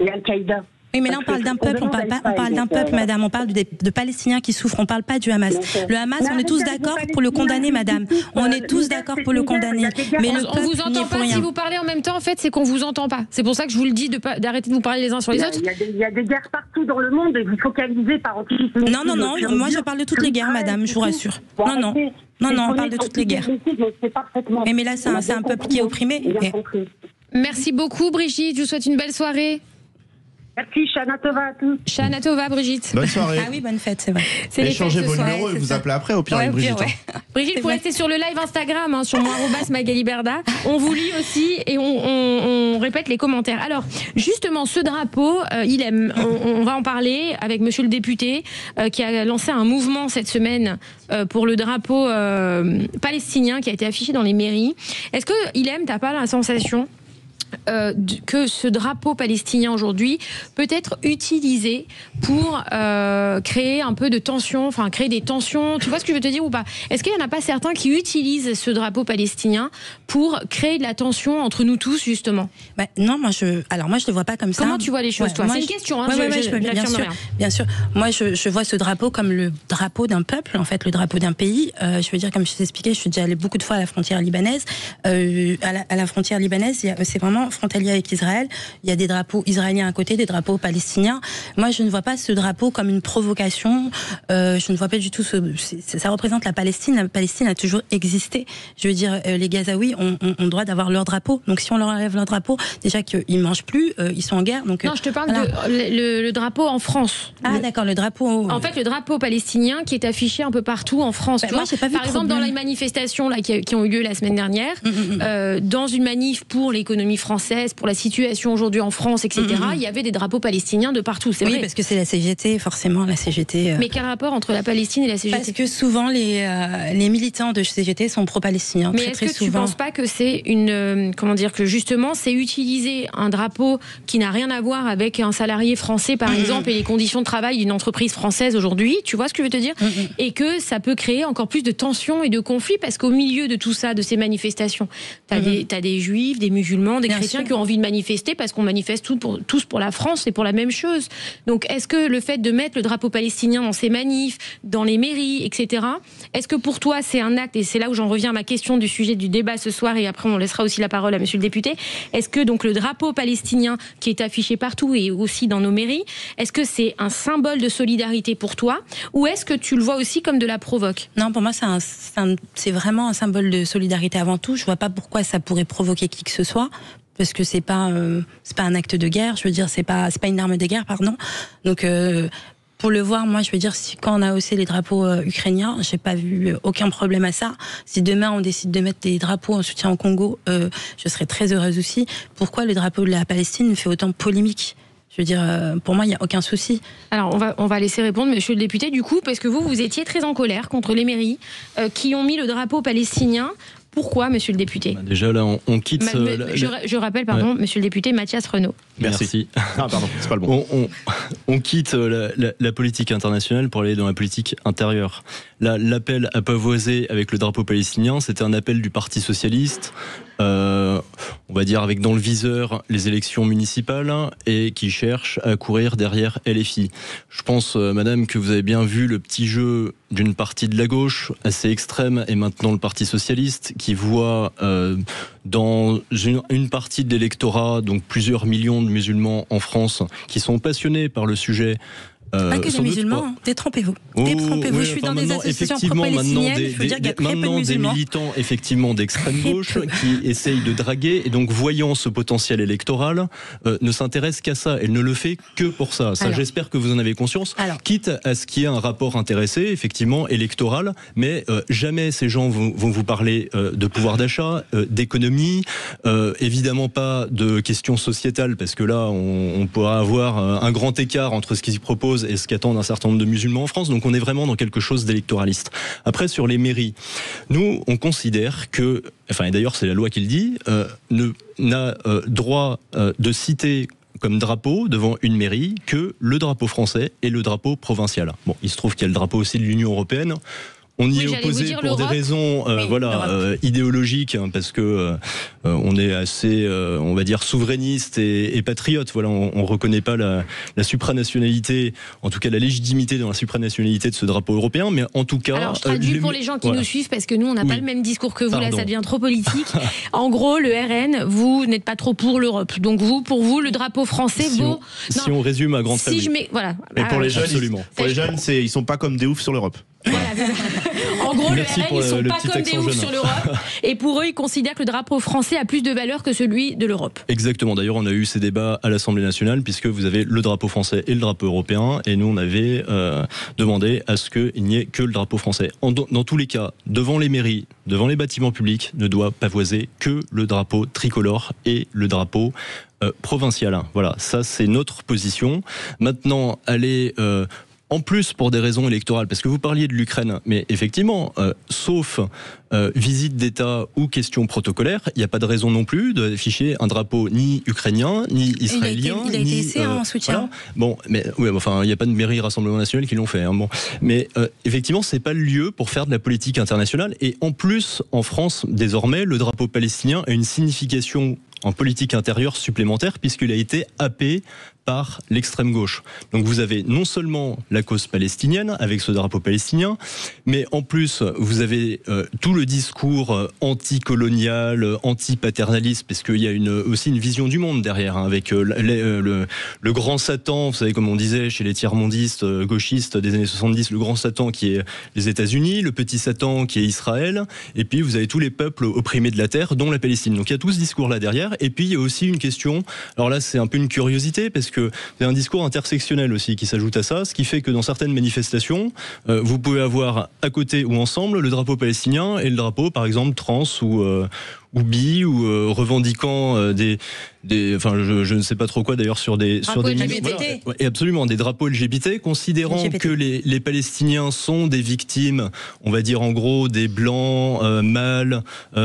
[SPEAKER 8] et Al-Qaïda.
[SPEAKER 5] Oui, mais là on parle d'un peuple, on parle d'un peuple, madame, on parle de Palestiniens qui souffrent, on parle pas du Hamas. Le Hamas, on est tous d'accord pour le condamner, madame. On est tous d'accord pour le condamner. Mais
[SPEAKER 3] on vous entend pas. Si vous parlez en même temps, en fait, c'est qu'on vous entend pas. C'est pour ça que je vous le dis d'arrêter de vous parler les uns sur les autres.
[SPEAKER 8] Il y a des guerres partout dans le monde et vous focalisez par antisémitisme.
[SPEAKER 5] Non, moi je parle de toutes les guerres, madame, je vous rassure. Non, on parle de toutes les guerres. Mais là, c'est un peuple qui est opprimé.
[SPEAKER 3] Merci beaucoup, Brigitte. Je vous souhaite une belle soirée.
[SPEAKER 8] Merci, Shana Tova à tous.
[SPEAKER 3] Shana Tova, Brigitte.
[SPEAKER 4] Bonne soirée.
[SPEAKER 5] Ah oui, bonne fête, c'est vrai.
[SPEAKER 4] Échangez vos numéros et vous appelez après, au pire, avec Brigitte.
[SPEAKER 3] Brigitte, vous restez sur le live Instagram, sur mon @Magaliberda. On vous lit aussi et on répète les commentaires. Alors, justement, ce drapeau, on va en parler avec monsieur le député qui a lancé un mouvement cette semaine pour le drapeau palestinien qui a été affiché dans les mairies. Est-ce que, t'as pas la sensation que ce drapeau palestinien aujourd'hui peut être utilisé pour créer un peu de tension, enfin créer des tensions, tu vois ce que je veux te dire ou pas? Est-ce qu'il n'y en a pas certains qui utilisent ce drapeau palestinien pour créer de la tension entre nous tous justement?
[SPEAKER 5] Non, moi je le vois pas comme ça.
[SPEAKER 3] Comment tu vois les choses toi? C'est une question, hein,
[SPEAKER 5] bien sûr. Moi je vois ce drapeau comme le drapeau d'un peuple, en fait, le drapeau d'un pays. Je veux dire, comme je t'ai expliqué, je suis déjà allée beaucoup de fois à la frontière libanaise. À la frontière libanaise, c'est vraiment frontalier avec Israël. Il y a des drapeaux israéliens à côté, des drapeaux palestiniens. Moi, je ne vois pas ce drapeau comme une provocation. Je ne vois pas du tout ça représente la Palestine. La Palestine a toujours existé. Je veux dire, les Gazaouis ont le droit d'avoir leur drapeau. Donc, si on leur enlève leur drapeau, déjà qu'ils mangent plus, ils sont en guerre. Donc,
[SPEAKER 3] non, je te parle de le drapeau en France.
[SPEAKER 5] Ah, d'accord, le drapeau.
[SPEAKER 3] En fait, le drapeau palestinien qui est affiché un peu partout en France.
[SPEAKER 5] Moi, j'ai pas vu.
[SPEAKER 3] Par exemple, dans les manifestations là qui ont eu lieu la semaine dernière, dans une manif pour l'économie française, pour la situation aujourd'hui en France, etc., il y avait des drapeaux palestiniens de partout, c'est vrai.
[SPEAKER 5] Oui, parce que c'est la CGT, forcément, la CGT...
[SPEAKER 3] Mais quel rapport entre la Palestine et la CGT?
[SPEAKER 5] Parce que souvent, les militants de CGT sont pro-palestiniens.
[SPEAKER 3] Mais est-ce que tu ne penses pas que c'est que justement, c'est utiliser un drapeau qui n'a rien à voir avec un salarié français, par exemple, et les conditions de travail d'une entreprise française aujourd'hui, tu vois ce que je veux te dire? Et que ça peut créer encore plus de tensions et de conflits, parce qu'au milieu de tout ça, de ces manifestations, t'as des juifs, des musulmans, des chrétiens qui ont envie de manifester parce qu'on manifeste tous pour la France et pour la même chose. Donc est-ce que le fait de mettre le drapeau palestinien dans ces manifs, dans les mairies, etc., est-ce que pour toi c'est un acte, et c'est là où j'en reviens à ma question du sujet du débat ce soir, et après on laissera aussi la parole à monsieur le député, est-ce que donc le drapeau palestinien qui est affiché partout et aussi dans nos mairies, est-ce que c'est un symbole de solidarité pour toi, ou est-ce que tu le vois aussi comme de la provoque?
[SPEAKER 5] Non, pour moi c'est vraiment un symbole de solidarité avant tout. Je vois pas pourquoi ça pourrait provoquer qui que ce soit, parce que c'est pas un acte de guerre, je veux dire, c'est pas une arme de guerre, pardon. Donc pour le voir, moi je veux dire, quand on a haussé les drapeaux ukrainiens, j'ai pas vu aucun problème à ça. Si demain on décide de mettre des drapeaux en soutien au Congo, je serais très heureuse aussi. Pourquoi le drapeau de la Palestine fait autant de polémique? Je veux dire, pour moi, il n'y a aucun souci.
[SPEAKER 3] Alors, on va laisser répondre, monsieur le député, du coup, parce que vous étiez très en colère contre les mairies qui ont mis le drapeau palestinien. Pourquoi, monsieur le député?
[SPEAKER 7] Déjà, là, on quitte...
[SPEAKER 3] Je rappelle, monsieur le député Mathias Renaud.
[SPEAKER 7] Merci.
[SPEAKER 4] Ah, pardon, c'est pas le bon.
[SPEAKER 7] On quitte la politique internationale pour aller dans la politique intérieure. Là, l'appel à pavoiser avec le drapeau palestinien, c'était un appel du Parti socialiste, on va dire avec dans le viseur les élections municipales, et qui cherche à courir derrière LFI. Je pense, madame, que vous avez bien vu le petit jeu d'une partie de la gauche assez extrême, et maintenant le Parti socialiste, qui voit dans une partie de l'électorat, donc plusieurs millions de musulmans en France, qui sont passionnés par le sujet,
[SPEAKER 5] Pas que des musulmans, détrompez-vous. Détrompez-vous, je suis dans des associations pro-palestiniennes, je veux dire qu'il y a très peu de musulmans.
[SPEAKER 7] Des militants, effectivement, d'extrême gauche qui essayent de draguer, et donc voyant ce potentiel électoral, ne s'intéresse qu'à ça. Elle ne le fait que pour ça. J'espère que vous en avez conscience. Quitte à ce qu'il y ait un rapport intéressé, effectivement, électoral, mais jamais ces gens vont vous parler de pouvoir d'achat, d'économie, évidemment pas de questions sociétales, parce que là, on pourra avoir un grand écart entre ce qu'ils proposent et ce qu'attendent un certain nombre de musulmans en France. Donc on est vraiment dans quelque chose d'électoraliste. Après, sur les mairies, nous, on considère que, et d'ailleurs c'est la loi qui le dit, n'a droit de citer comme drapeau devant une mairie que le drapeau français et le drapeau provincial. Bon, il se trouve qu'il y a le drapeau aussi de l'Union européenne. On y est opposé pour des raisons idéologiques, parce que on est assez, on va dire, souverainiste et patriote. Voilà, on reconnaît pas la supranationalité, en tout cas la légitimité dans la supranationalité de ce drapeau européen, mais en tout cas...
[SPEAKER 3] Alors, je traduis pour les gens qui nous suivent, parce que nous, on n'a pas le même discours que vous, là, ça devient trop politique. En gros, le RN, vous n'êtes pas trop pour l'Europe. Donc pour vous, le drapeau français vaut...
[SPEAKER 7] Si on résume à grande famille.
[SPEAKER 4] Mais pour les jeunes, absolument. Pour les jeunes, ils sont pas comme des oufs sur l'Europe.
[SPEAKER 3] Voilà. En gros, le RN, ils sont pas comme des oufs sur l'Europe. Et pour eux, ils considèrent que le drapeau français a plus de valeur que celui de l'Europe.
[SPEAKER 7] Exactement. D'ailleurs, on a eu ces débats à l'Assemblée nationale, puisque vous avez le drapeau français et le drapeau européen. Et nous, on avait demandé à ce qu'il n'y ait que le drapeau français. Dans tous les cas, devant les mairies, devant les bâtiments publics, ne doit pavoiser que le drapeau tricolore et le drapeau provincial. Voilà, ça, c'est notre position. Maintenant, aller... en plus pour des raisons électorales, parce que vous parliez de l'Ukraine, mais effectivement, sauf visite d'État ou question protocolaire, il n'y a pas de raison non plus d'afficher un drapeau ni ukrainien, ni israélien.
[SPEAKER 5] Il a été essayé en soutien.
[SPEAKER 7] Voilà. Bon, mais il n'y a pas de mairie Rassemblement National qui l'ont fait. Bon. Mais effectivement, c'est pas le lieu pour faire de la politique internationale. Et en plus, en France, désormais, le drapeau palestinien a une signification en politique intérieure supplémentaire, puisqu'il a été happé par l'extrême gauche. Donc vous avez non seulement la cause palestinienne avec ce drapeau palestinien, mais en plus vous avez tout le discours anticolonial, anti-paternaliste, parce qu'il y a aussi une vision du monde derrière, avec le grand Satan, vous savez, comme on disait chez les tiers-mondistes gauchistes des années 70, le grand Satan qui est les États-Unis, le petit Satan qui est Israël, et puis vous avez tous les peuples opprimés de la terre, dont la Palestine. Donc il y a tout ce discours-là derrière, et puis il y a aussi une question, alors là c'est un peu une curiosité, parce que c'est un discours intersectionnel aussi qui s'ajoute à ça, ce qui fait que dans certaines manifestations, vous pouvez avoir à côté ou ensemble le drapeau palestinien et le drapeau, par exemple, trans ou bi, ou revendiquant je ne sais pas trop quoi d'ailleurs sur des
[SPEAKER 5] LGBT.
[SPEAKER 7] Voilà, et absolument, des drapeaux LGBT, considérant que les Palestiniens sont des victimes, on va dire en gros des blancs mâles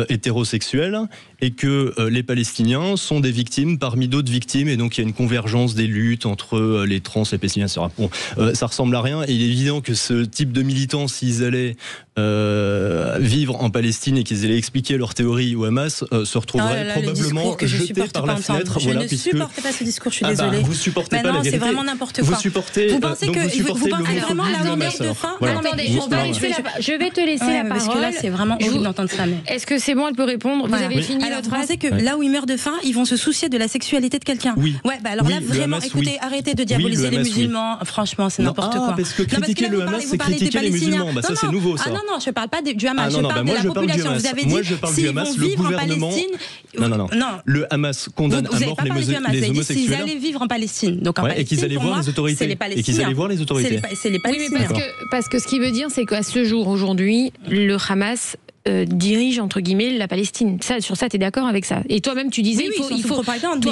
[SPEAKER 7] hétérosexuels, et que les Palestiniens sont des victimes parmi d'autres victimes, et donc il y a une convergence des luttes entre les trans et les Palestiniens. Bon, ça ressemble à rien, et il est évident que ce type de militants, s'ils allaient vivre en Palestine et qu'ils allaient expliquer leur théorie au Hamas, se retrouveraient probablement jetés par la fenêtre.
[SPEAKER 5] Je ne supporte pas ce discours, je suis désolée.
[SPEAKER 7] Vous supportez pas la vérité.
[SPEAKER 5] C'est vraiment n'importe quoi.
[SPEAKER 7] Vous pensez
[SPEAKER 5] vraiment la honneur de fin.
[SPEAKER 3] Attendez, je vais te laisser la parole.
[SPEAKER 5] Parce que là, c'est vraiment horrible d'entendre ça.
[SPEAKER 3] Est-ce que c'est bon, elle peut répondre? Vous avez fini votre phrase?
[SPEAKER 5] Vous pensez que là où ils meurent de faim, ils vont se soucier de la sexualité de quelqu'un?
[SPEAKER 7] Oui.
[SPEAKER 5] Ouais, alors là, vraiment, écoutez, arrêtez de diaboliser les musulmans. Franchement, c'est n'importe quoi.
[SPEAKER 7] Parce que critiquer le Hamas, c'est critiquer les musulmans. Ça, c'est nouveau, ça.
[SPEAKER 5] Ah non, je parle pas du Hamas, je parle de la population. Vous avez dit, s'ils vont vivre en Palestine...
[SPEAKER 7] Non. Le Hamas condamne à mort les homosexuels.
[SPEAKER 5] S'ils allaient vivre en Palestine, donc en Palestine,
[SPEAKER 7] et qu'ils allaient voir les autorités.
[SPEAKER 5] C'est les Palestiniens. C'est les Palestiniens.
[SPEAKER 3] Oui, mais parce que ce qui veut dire, c'est qu'à ce jour, aujourd'hui, le Hamas dirige entre guillemets la Palestine. Sur ça, tu es d'accord avec ça? Et toi-même, tu disais, il faut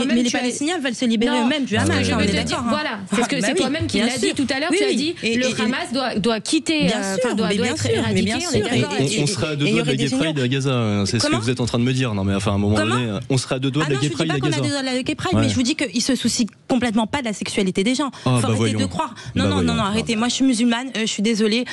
[SPEAKER 5] mais les Palestiniens veulent se libérer eux-mêmes du Hamas.
[SPEAKER 3] Voilà, c'est toi-même qui l'as dit tout à l'heure. Tu as dit le Hamas doit quitter, doit être éradiqué.
[SPEAKER 7] On serait à deux doigts de la Gay Pride à Gaza. C'est ce que vous êtes en train de me dire. Non, mais enfin, à un moment donné, on serait à deux doigts de la Gay Pride à Gaza.
[SPEAKER 5] Je ne dis pas qu'on a deux doigts de la Gay Pride, mais je vous dis qu'ils se soucient complètement pas de la sexualité des gens. Il faut arrêter de croire. Non, arrêtez. Moi, je suis musulmane. Je suis désolée.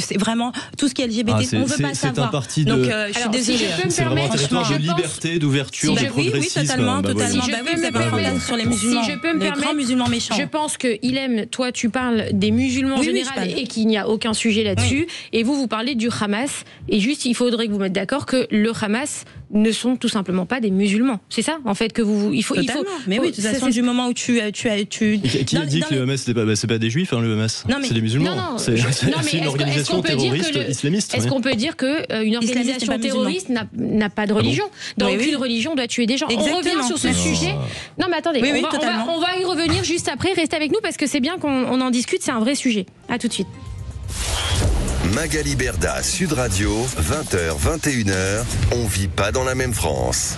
[SPEAKER 5] C'est vraiment tout ce qui est LGBT. On veut pas savoir. Donc, je suis désolée.
[SPEAKER 7] C'est vraiment un territoire de liberté, d'ouverture, de progressisme.
[SPEAKER 5] Oui, totalement. Vous avez un fantasme sur les musulmans.
[SPEAKER 3] Si je peux me permettre,
[SPEAKER 5] grands musulmans méchants.
[SPEAKER 3] Je pense qu'il aime, toi, tu parles des musulmans en général et qu'il n'y a aucun sujet là-dessus. Et vous parlez du Hamas. Et juste, il faudrait que vous mettiez d'accord que le Hamas ne sont tout simplement pas des musulmans. C'est ça, en fait, que il faut.
[SPEAKER 5] Mais oui, de toute façon, du moment où tu
[SPEAKER 7] Qui a dit que le Hamas, c'est pas des juifs, le Hamas. C'est des musulmans. C'est une organisation terroriste islamiste.
[SPEAKER 3] Est-ce qu'on peut dire qu'une organisation terroriste n'a pas de religion? Dans aucune religion doit tuer des gens.
[SPEAKER 5] Exactement.
[SPEAKER 3] On revient sur ce sujet. Non, mais attendez, on va y revenir juste après. Restez avec nous parce que c'est bien qu'on en discute. C'est un vrai sujet. À tout de suite.
[SPEAKER 2] Magali Berda, Sud Radio, 20h, 21h, on vit pas dans la même France.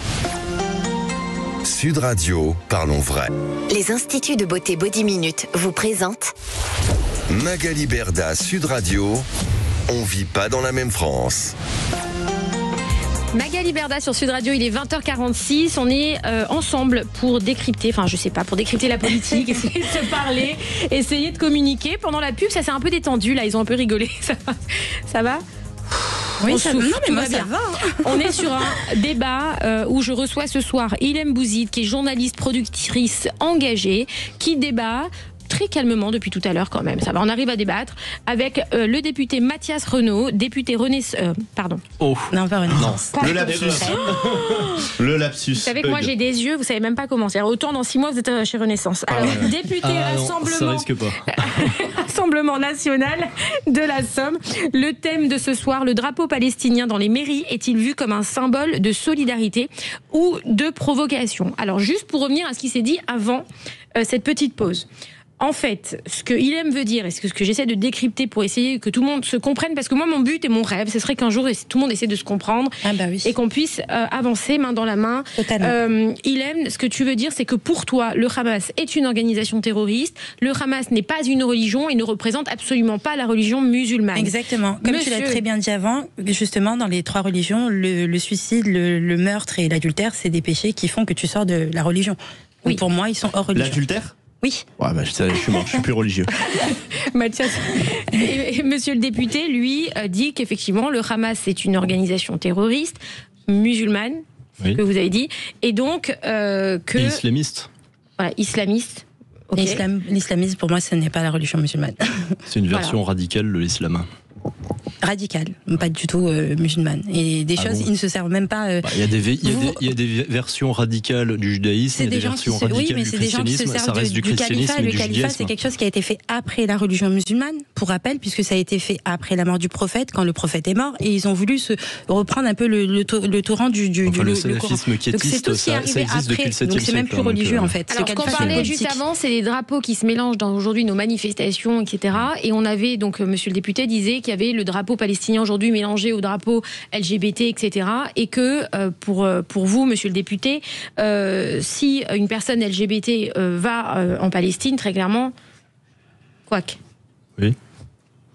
[SPEAKER 2] Sud Radio, parlons vrai.
[SPEAKER 1] Les instituts de beauté Body Minute vous présentent
[SPEAKER 2] Magali Berda, Sud Radio, on vit pas dans la même France.
[SPEAKER 3] Magali Berda sur Sud Radio, il est 20h46. On est ensemble pour décrypter, pour décrypter la politique, essayer de se parler, essayer de communiquer. Pendant la pub, ça s'est un peu détendu, là, ils ont un peu rigolé. Ça va
[SPEAKER 5] Oui, ça va. Non, mais moi, ça va.
[SPEAKER 3] On est sur un débat où je reçois ce soir Ilham Bouzid, qui est journaliste, productrice engagée, qui débat très calmement depuis tout à l'heure quand même. Ça va, on arrive à débattre avec le député Mathias Renaud, député pardon.
[SPEAKER 7] Oh.
[SPEAKER 5] Non, pas Renaissance.
[SPEAKER 4] Le lapsus. Le lapsus.
[SPEAKER 3] Vous savez que moi j'ai des yeux, vous savez même pas comment. C'est autant dans 6 mois vous êtes chez Renaissance. Alors, député Rassemblement.
[SPEAKER 7] Ça risque pas.
[SPEAKER 3] Rassemblement national de la Somme. Le thème de ce soir, le drapeau palestinien dans les mairies est-il vu comme un symbole de solidarité ou de provocation? Alors juste pour revenir à ce qui s'est dit avant cette petite pause. En fait, ce que Ilham veut dire et ce que j'essaie de décrypter pour essayer que tout le monde se comprenne, parce que moi, mon but et mon rêve, ce serait qu'un jour, tout le monde essaie de se comprendre et qu'on puisse avancer main dans la main. Ilham, ce que tu veux dire, c'est que pour toi, le Hamas est une organisation terroriste. Le Hamas n'est pas une religion et ne représente absolument pas la religion musulmane.
[SPEAKER 5] Exactement. Comme tu l'as très bien dit avant, justement, dans les 3 religions, le suicide, le meurtre et l'adultère, c'est des péchés qui font que tu sors de la religion. Oui. Pour moi, ils sont hors religion.
[SPEAKER 4] L'adultère ?
[SPEAKER 5] Oui.
[SPEAKER 4] Ouais, je suis mort, je suis plus religieux.
[SPEAKER 3] Mathias, et monsieur le député, lui, dit qu'effectivement, le Hamas, c'est une organisation terroriste, musulmane, ce que vous avez dit, et donc que...
[SPEAKER 7] Et islamiste.
[SPEAKER 3] Voilà, islamiste. Okay.
[SPEAKER 5] L'islamisme, pour moi, ce n'est pas la religion musulmane.
[SPEAKER 7] C'est une version radicale de l'islam.
[SPEAKER 5] Radicale, pas du tout musulmane. Et des choses, ils ne se servent même pas...
[SPEAKER 7] Il y a des versions radicales du judaïsme, il y a des versions radicales du christianisme, ça reste du christianisme et du judaïsme. Le califat, c'est quelque chose qui a été fait après la religion musulmane, pour rappel, puisque ça a été fait après la mort du prophète, quand le prophète est mort, et ils ont voulu reprendre un peu le torrent du le salafisme quiétiste, ça existe depuis le 7e siècle.
[SPEAKER 5] Donc c'est même plus religieux, en fait.
[SPEAKER 3] Alors, ce qu'on parlait juste avant, c'est les drapeaux qui se mélangent dans aujourd'hui nos manifestations, etc. Et on avait, donc, monsieur le député disait qu'il y avait le drapeau palestinien aujourd'hui mélangé au drapeau LGBT, etc. Et que pour vous, monsieur le député, si une personne LGBT va en Palestine, très clairement, quoique.
[SPEAKER 7] Oui.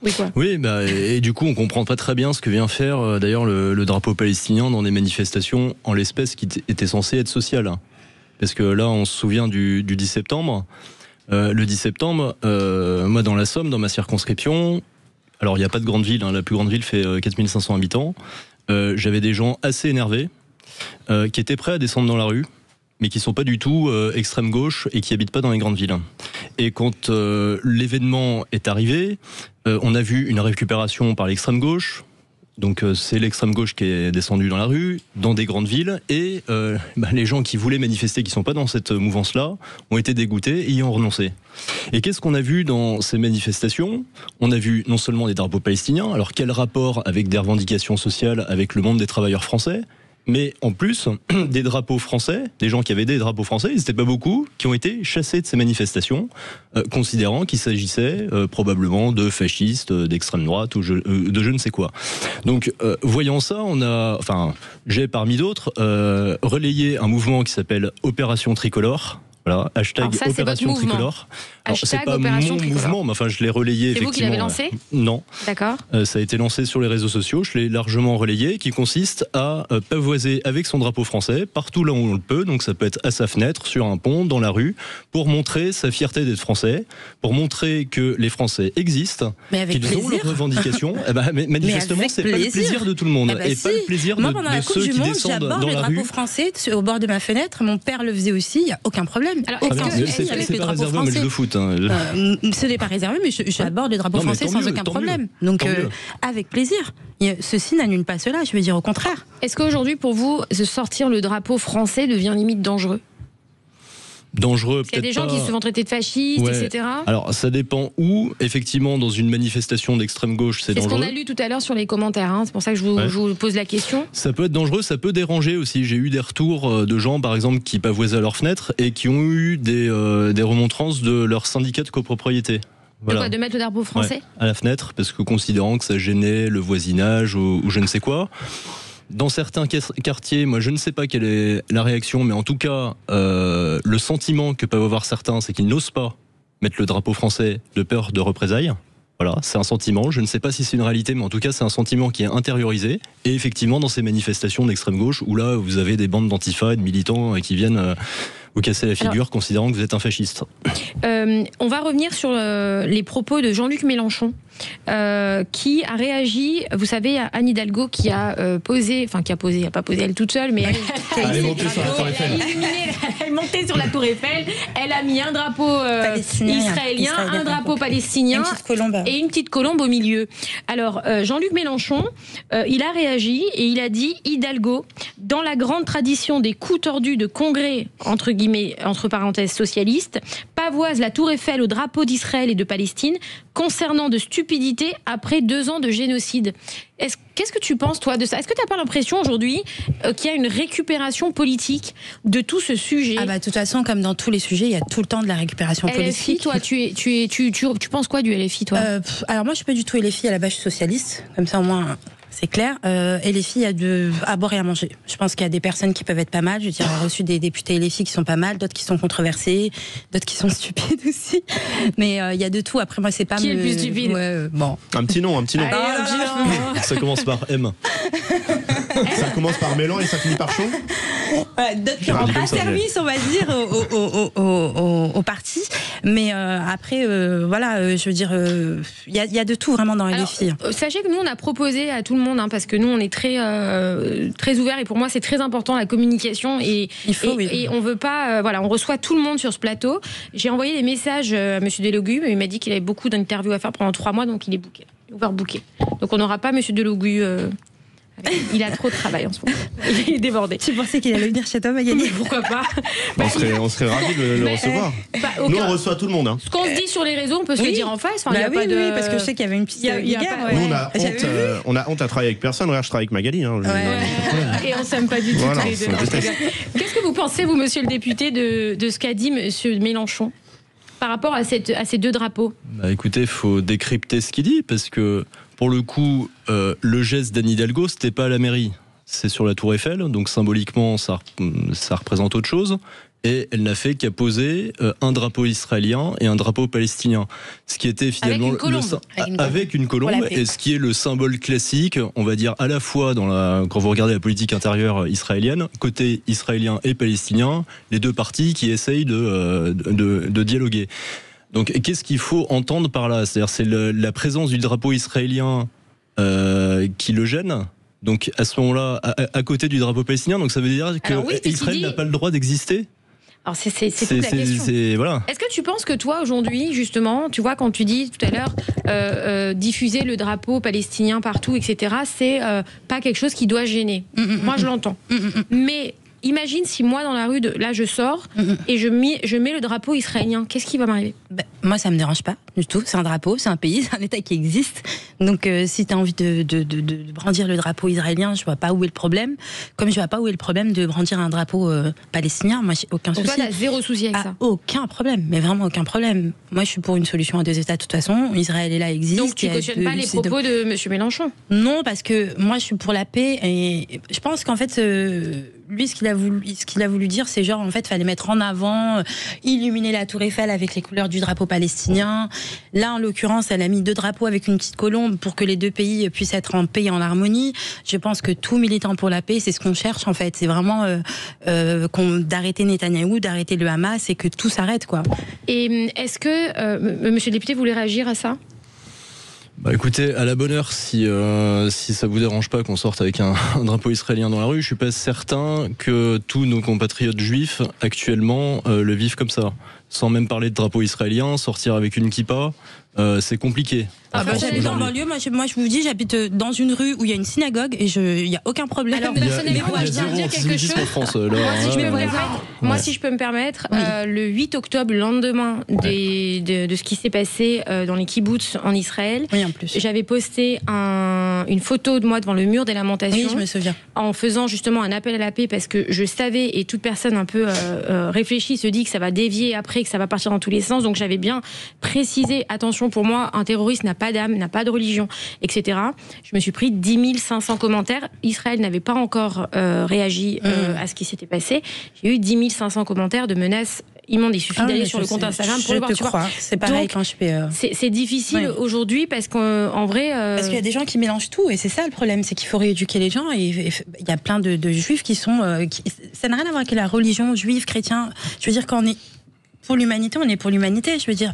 [SPEAKER 3] Oui, quoi.
[SPEAKER 7] Oui, et du coup, on comprend pas très bien ce que vient faire d'ailleurs le drapeau palestinien dans des manifestations en l'espèce qui était censé être sociale. Parce que là, on se souvient du 10 septembre. Le 10 septembre, moi dans la Somme, dans ma circonscription, alors il n'y a pas de grande ville, la plus grande ville fait 4500 habitants, j'avais des gens assez énervés qui étaient prêts à descendre dans la rue, mais qui ne sont pas du tout extrême gauche et qui n'habitent pas dans les grandes villes. Et quand l'événement est arrivé, on a vu une récupération par l'extrême gauche. Donc c'est l'extrême gauche qui est descendue dans la rue, dans des grandes villes, et les gens qui voulaient manifester, qui ne sont pas dans cette mouvance-là, ont été dégoûtés et y ont renoncé. Et qu'est-ce qu'on a vu dans ces manifestations? On a vu non seulement des drapeaux palestiniens, alors quel rapport avec des revendications sociales avec le monde des travailleurs français, mais en plus, des drapeaux français, des gens qui avaient des drapeaux français, ils n'étaient pas beaucoup, qui ont été chassés de ces manifestations, considérant qu'il s'agissait probablement de fascistes, d'extrême droite ou de je ne sais quoi. Donc, voyant ça, j'ai parmi d'autres relayé un mouvement qui s'appelle Opération Tricolore. Voilà, hashtag
[SPEAKER 3] ça,
[SPEAKER 7] Opération Tricolore. Alors, c'est pas mon mouvement, mais je l'ai relayé.
[SPEAKER 3] C'est vous qui l'avez lancé ?
[SPEAKER 7] Non.
[SPEAKER 3] D'accord.
[SPEAKER 7] Ça a été lancé sur les réseaux sociaux, je l'ai largement relayé, qui consiste à pavoiser avec son drapeau français, partout là où on le peut, donc ça peut être à sa fenêtre, sur un pont, dans la rue, pour montrer sa fierté d'être français, pour montrer que les Français existent, qu'ils ont leurs revendications. Manifestement, c'est pas le plaisir de tout le monde, et pas le plaisir de ceux qui descendent dans la rue.
[SPEAKER 5] Moi, pendant la Coupe du Monde, j'aborde le drapeau français au bord de ma fenêtre, mon père le faisait aussi, il n'y a aucun problème. problème.
[SPEAKER 7] Alors, c'est pas réservé au match de foot.
[SPEAKER 5] Ce n'est pas réservé, mais j'aborde le drapeau français sans aucun problème. Donc, avec plaisir. Ceci n'annule pas cela, je veux dire au contraire.
[SPEAKER 3] Est-ce qu'aujourd'hui, pour vous, sortir le drapeau français devient limite dangereux ?
[SPEAKER 7] Dangereux,
[SPEAKER 3] peut-être. Il y a des gens qui se font traiter de fascistes, etc.
[SPEAKER 7] Alors, ça dépend où. Effectivement, dans une manifestation d'extrême gauche, c'est dangereux.
[SPEAKER 3] C'est ce qu'on a lu tout à l'heure sur les commentaires. Hein. C'est pour ça que je vous pose la question.
[SPEAKER 7] Ça peut être dangereux, ça peut déranger aussi. J'ai eu des retours de gens, par exemple, qui pavoisaient à leur fenêtre et qui ont eu des remontrances de leur syndicat de copropriété.
[SPEAKER 3] Voilà. De quoi ? De mettre le drapeau français
[SPEAKER 7] à la fenêtre, parce que considérant que ça gênait le voisinage ou je ne sais quoi. Dans certains quartiers, moi je ne sais pas quelle est la réaction, mais en tout cas, le sentiment que peuvent avoir certains, c'est qu'ils n'osent pas mettre le drapeau français de peur de représailles. Voilà, c'est un sentiment. Je ne sais pas si c'est une réalité, mais en tout cas, c'est un sentiment qui est intériorisé. Et effectivement, dans ces manifestations d'extrême gauche, où là, vous avez des bandes d'antifa et de militants qui viennent vous casser la figure, considérant que vous êtes un fasciste.
[SPEAKER 3] On va revenir sur les propos de Jean-Luc Mélenchon, qui a réagi, vous savez, à Anne Hidalgo, qui a posé, elle n'a pas posé elle toute seule, mais
[SPEAKER 4] elle est montée sur la Tour Eiffel.
[SPEAKER 3] Elle est montée sur la Tour Eiffel, elle a mis un drapeau israélien, un drapeau palestinien et une petite colombe au milieu. Alors, Jean-Luc Mélenchon, il a réagi et il a dit « Hidalgo, dans la grande tradition des coups tordus de congrès, entre guillemets, entre parenthèses, socialistes, pavoise la Tour Eiffel au drapeau d'Israël et de Palestine, concernant de stupidité après 2 ans de génocide. » Qu'est-ce que tu penses, toi, de ça ? Est-ce que tu n'as pas l'impression, aujourd'hui, qu'il y a une récupération politique de tout ce sujet ?
[SPEAKER 5] De toute façon, comme dans tous les sujets, il y a tout le temps de la récupération politique.
[SPEAKER 3] LFI, toi, tu penses quoi du LFI, toi ?
[SPEAKER 5] Alors moi, je ne suis pas du tout LFI, à la base, je suis socialiste. Comme ça, au moins... C'est clair. LFI a à boire et à manger. Je pense qu'il y a des personnes qui peuvent être pas mal. Je veux dire, on a reçu des députés LFI qui sont pas mal, d'autres qui sont controversés, d'autres qui sont stupides aussi. Mais il y a de tout. Après, moi, c'est pas...
[SPEAKER 3] Qui est le plus stupide ?
[SPEAKER 5] Bon.
[SPEAKER 4] Un petit nom.
[SPEAKER 3] Allez,
[SPEAKER 7] Ça commence par M.
[SPEAKER 6] Ça commence par Mélan et ça finit par Chaud.
[SPEAKER 5] D'autres qui rendent pas service, on va dire, au parti. Mais après, voilà, je veux dire, il y a de tout vraiment dans LFI.
[SPEAKER 3] Sachez que nous, on a proposé à tout le monde, parce que nous, on est très ouverts et pour moi, c'est très important la communication et on veut pas, on reçoit tout le monde sur ce plateau. J'ai envoyé des messages à M. Delogu, mais il m'a dit qu'il avait beaucoup d'interviews à faire pendant 3 mois, donc il est booké, overbooké. Donc on n'aura pas M. Delogu. Il a trop de travail en ce moment. Il est débordé.
[SPEAKER 5] Tu pensais qu'il allait venir chez toi, Magali ?
[SPEAKER 3] Pourquoi pas ?
[SPEAKER 4] On serait ravis de le recevoir. Nous, on reçoit tout le monde.
[SPEAKER 3] Ce qu'on se dit sur les réseaux, on peut se le dire en face.
[SPEAKER 5] Oui, parce que je sais qu'il y avait une petite guerre.
[SPEAKER 4] Nous, on a honte à travailler avec personne. Regarde, je travaille avec Magali.
[SPEAKER 3] Et on s'aime pas du tout tous les deux. Qu'est-ce que vous pensez, vous, monsieur le député, de ce qu'a dit monsieur Mélenchon par rapport à ces 2 drapeaux ?
[SPEAKER 7] Écoutez, il faut décrypter ce qu'il dit, parce que pour le coup, le geste d'Anne Hidalgo, c'était pas à la mairie, c'est sur la Tour Eiffel, donc symboliquement, ça représente autre chose. Et elle n'a fait qu'à poser un drapeau israélien et un drapeau palestinien. Ce qui était finalement avec une colombe, et ce qui est le symbole classique, on va dire à la fois quand vous regardez la politique intérieure israélienne, côté israélien et palestinien, les 2 parties qui essayent de dialoguer. Donc, qu'est-ce qu'il faut entendre par là ? C'est-à-dire, c'est la présence du drapeau israélien qui le gêne. Donc, à ce moment-là, à côté du drapeau palestinien, donc ça veut dire qu'Israël n'a pas le droit d'exister ?
[SPEAKER 3] Alors c'est toute la question.
[SPEAKER 7] Voilà.
[SPEAKER 3] Est-ce que tu penses que toi, aujourd'hui, justement, tu vois, quand tu dis tout à l'heure, diffuser le drapeau palestinien partout, etc., c'est pas quelque chose qui doit gêner. Moi, je l'entends. Mais... imagine si moi, dans la rue, là, je sors et je mets le drapeau israélien. Qu'est-ce qui va m'arriver ?
[SPEAKER 5] Moi, ça me dérange pas du tout. C'est un drapeau, c'est un pays, c'est un État qui existe. Donc, si tu as envie de brandir le drapeau israélien, je vois pas où est le problème. Comme je vois pas où est le problème de brandir un drapeau palestinien, moi, j'ai aucun souci.
[SPEAKER 3] Donc, toi, t'as 0 souci avec ça ?
[SPEAKER 5] Aucun problème, mais vraiment aucun problème. Moi, je suis pour une solution à 2 États de toute façon. Israël est là, existe.
[SPEAKER 3] Donc, tu cautionnes pas les propos de M. Mélenchon ?
[SPEAKER 5] Non, parce que moi, je suis pour la paix et je pense qu'en fait, lui, ce qu'il a voulu dire, c'est genre, en fait, fallait mettre en avant, illuminer la Tour Eiffel avec les couleurs du drapeau palestinien. Là, en l'occurrence, elle a mis 2 drapeaux avec une petite colombe pour que les 2 pays puissent être en paix et en harmonie. Je pense que tout militant pour la paix, c'est ce qu'on cherche, en fait. C'est vraiment d'arrêter Netanyahou, d'arrêter le Hamas et que tout s'arrête, quoi.
[SPEAKER 3] Et est-ce que, monsieur le député, vous voulez réagir à ça ?
[SPEAKER 7] Écoutez, à la bonne heure, si ça vous dérange pas qu'on sorte avec un drapeau israélien dans la rue, je suis pas certain que tous nos compatriotes juifs actuellement le vivent comme ça. Sans même parler de drapeau israélien, sortir avec une kippa, c'est compliqué.
[SPEAKER 5] J'habite en banlieue, moi je vous dis, j'habite dans une rue où il y a une synagogue et il n'y a aucun problème.
[SPEAKER 3] Alors personnellement, je viens dire quelque chose. Moi, si je peux me permettre, le 8 octobre, le lendemain de ce qui s'est passé dans les kibboutz en Israël, j'avais posté une photo de moi devant le mur des lamentations.
[SPEAKER 5] Oui, je me souviens.
[SPEAKER 3] En faisant justement un appel à la paix parce que je savais, et toute personne un peu réfléchie se dit que ça va dévier après, que ça va partir dans tous les sens. Donc j'avais bien précisé, attention, pour moi, un terroriste n'a pas d'âme, n'a pas de religion, etc. Je me suis pris 10 500 commentaires. Israël n'avait pas encore réagi à ce qui s'était passé. J'ai eu 10 500 commentaires de menaces immondes. Il suffit d'aller sur le compte Instagram pour le voir.
[SPEAKER 5] Je te crois. C'est pareil. Donc, quand je fais...
[SPEAKER 3] C'est difficile aujourd'hui parce qu'en vrai...
[SPEAKER 5] Parce qu'il y a des gens qui mélangent tout et c'est ça le problème, c'est qu'il faut rééduquer les gens et il y a plein de juifs qui sont... ça n'a rien à voir avec la religion juive, chrétien. Je veux dire, quand on est pour l'humanité, on est pour l'humanité. Je veux dire...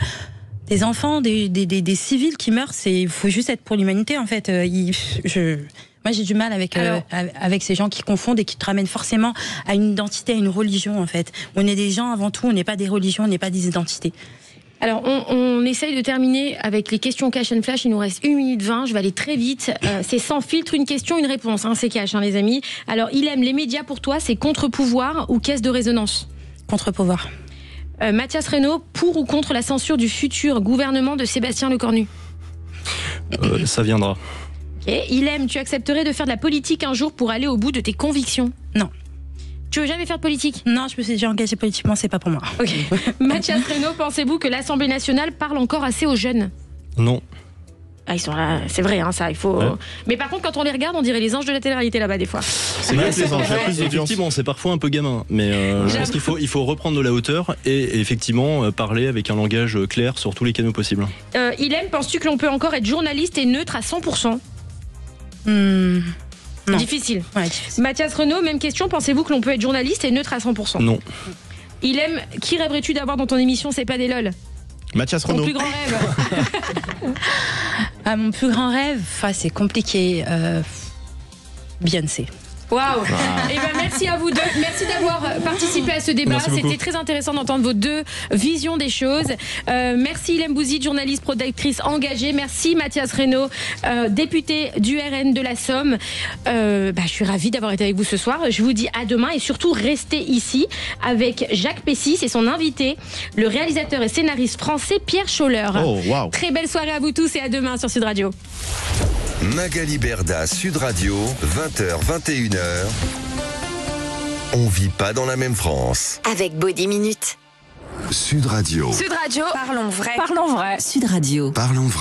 [SPEAKER 5] Des enfants, des civils qui meurent, il faut juste être pour l'humanité en fait. Moi j'ai du mal avec ces gens qui confondent et qui te ramènent forcément à une identité, à une religion en fait. On est des gens avant tout, on n'est pas des religions, on n'est pas des identités.
[SPEAKER 3] Alors, on essaye de terminer avec les questions cash and flash. Il nous reste 1 minute 20. Je vais aller très vite. C'est sans filtre, une question, une réponse. C'est cash, les amis. Alors, il aime les médias pour toi, c'est contre-pouvoir ou caisse de résonance?
[SPEAKER 5] Contre-pouvoir.
[SPEAKER 3] Mathias Reynaud, pour ou contre la censure du futur gouvernement de Sébastien Lecornu?
[SPEAKER 7] Ça viendra.
[SPEAKER 3] Okay. Il aime, tu accepterais de faire de la politique un jour pour aller au bout de tes convictions?
[SPEAKER 5] Non.
[SPEAKER 3] Tu veux jamais faire de politique?
[SPEAKER 5] Non, je me suis déjà engagée politiquement, c'est pas pour moi.
[SPEAKER 3] Okay. Mathias Reynaud, pensez-vous que l'Assemblée nationale parle encore assez aux jeunes?
[SPEAKER 7] Non.
[SPEAKER 3] Ah, ils sont là, c'est vrai, ça, il faut... Mais par contre, quand on les regarde, on dirait les anges de la télé-réalité là-bas, des fois.
[SPEAKER 7] C'est vrai, effectivement, c'est parfois un peu gamin, mais je pense qu'il faut reprendre de la hauteur et effectivement parler avec un langage clair sur tous les canaux possibles.
[SPEAKER 3] Il aime, penses-tu que l'on peut encore être journaliste et neutre à 100%?
[SPEAKER 5] Non.
[SPEAKER 3] Difficile.
[SPEAKER 5] Ouais, difficile.
[SPEAKER 3] Mathias Reynaud, même question, pensez-vous que l'on peut être journaliste et neutre à 100%?
[SPEAKER 7] Non.
[SPEAKER 3] Il aime, qui rêverais-tu d'avoir dans ton émission? C'est pas des lol.
[SPEAKER 4] Mathias Reynaud.
[SPEAKER 3] Ton plus grand rêve?
[SPEAKER 5] Mon plus grand rêve, c'est compliqué. Beyoncé.
[SPEAKER 3] Waouh! Et merci à vous deux. Merci d'avoir participé à ce débat. C'était très intéressant d'entendre vos deux visions des choses. Merci Ilem Bouzid, journaliste, productrice engagée. Merci Mathias Reynaud, député du RN de la Somme. Je suis ravie d'avoir été avec vous ce soir. Je vous dis à demain et surtout restez ici avec Jacques Pessis et son invité, le réalisateur et scénariste français Pierre Scholler.
[SPEAKER 4] Oh, wow.
[SPEAKER 3] Très belle soirée à vous tous et à demain sur Sud Radio.
[SPEAKER 2] Magali Berda, Sud Radio, 20h, 21h. On vit pas dans la même France.
[SPEAKER 1] Avec Body Minute.
[SPEAKER 2] Sud Radio.
[SPEAKER 1] Sud Radio. Parlons vrai.
[SPEAKER 9] Parlons vrai.
[SPEAKER 1] Sud Radio.
[SPEAKER 2] Parlons vrai.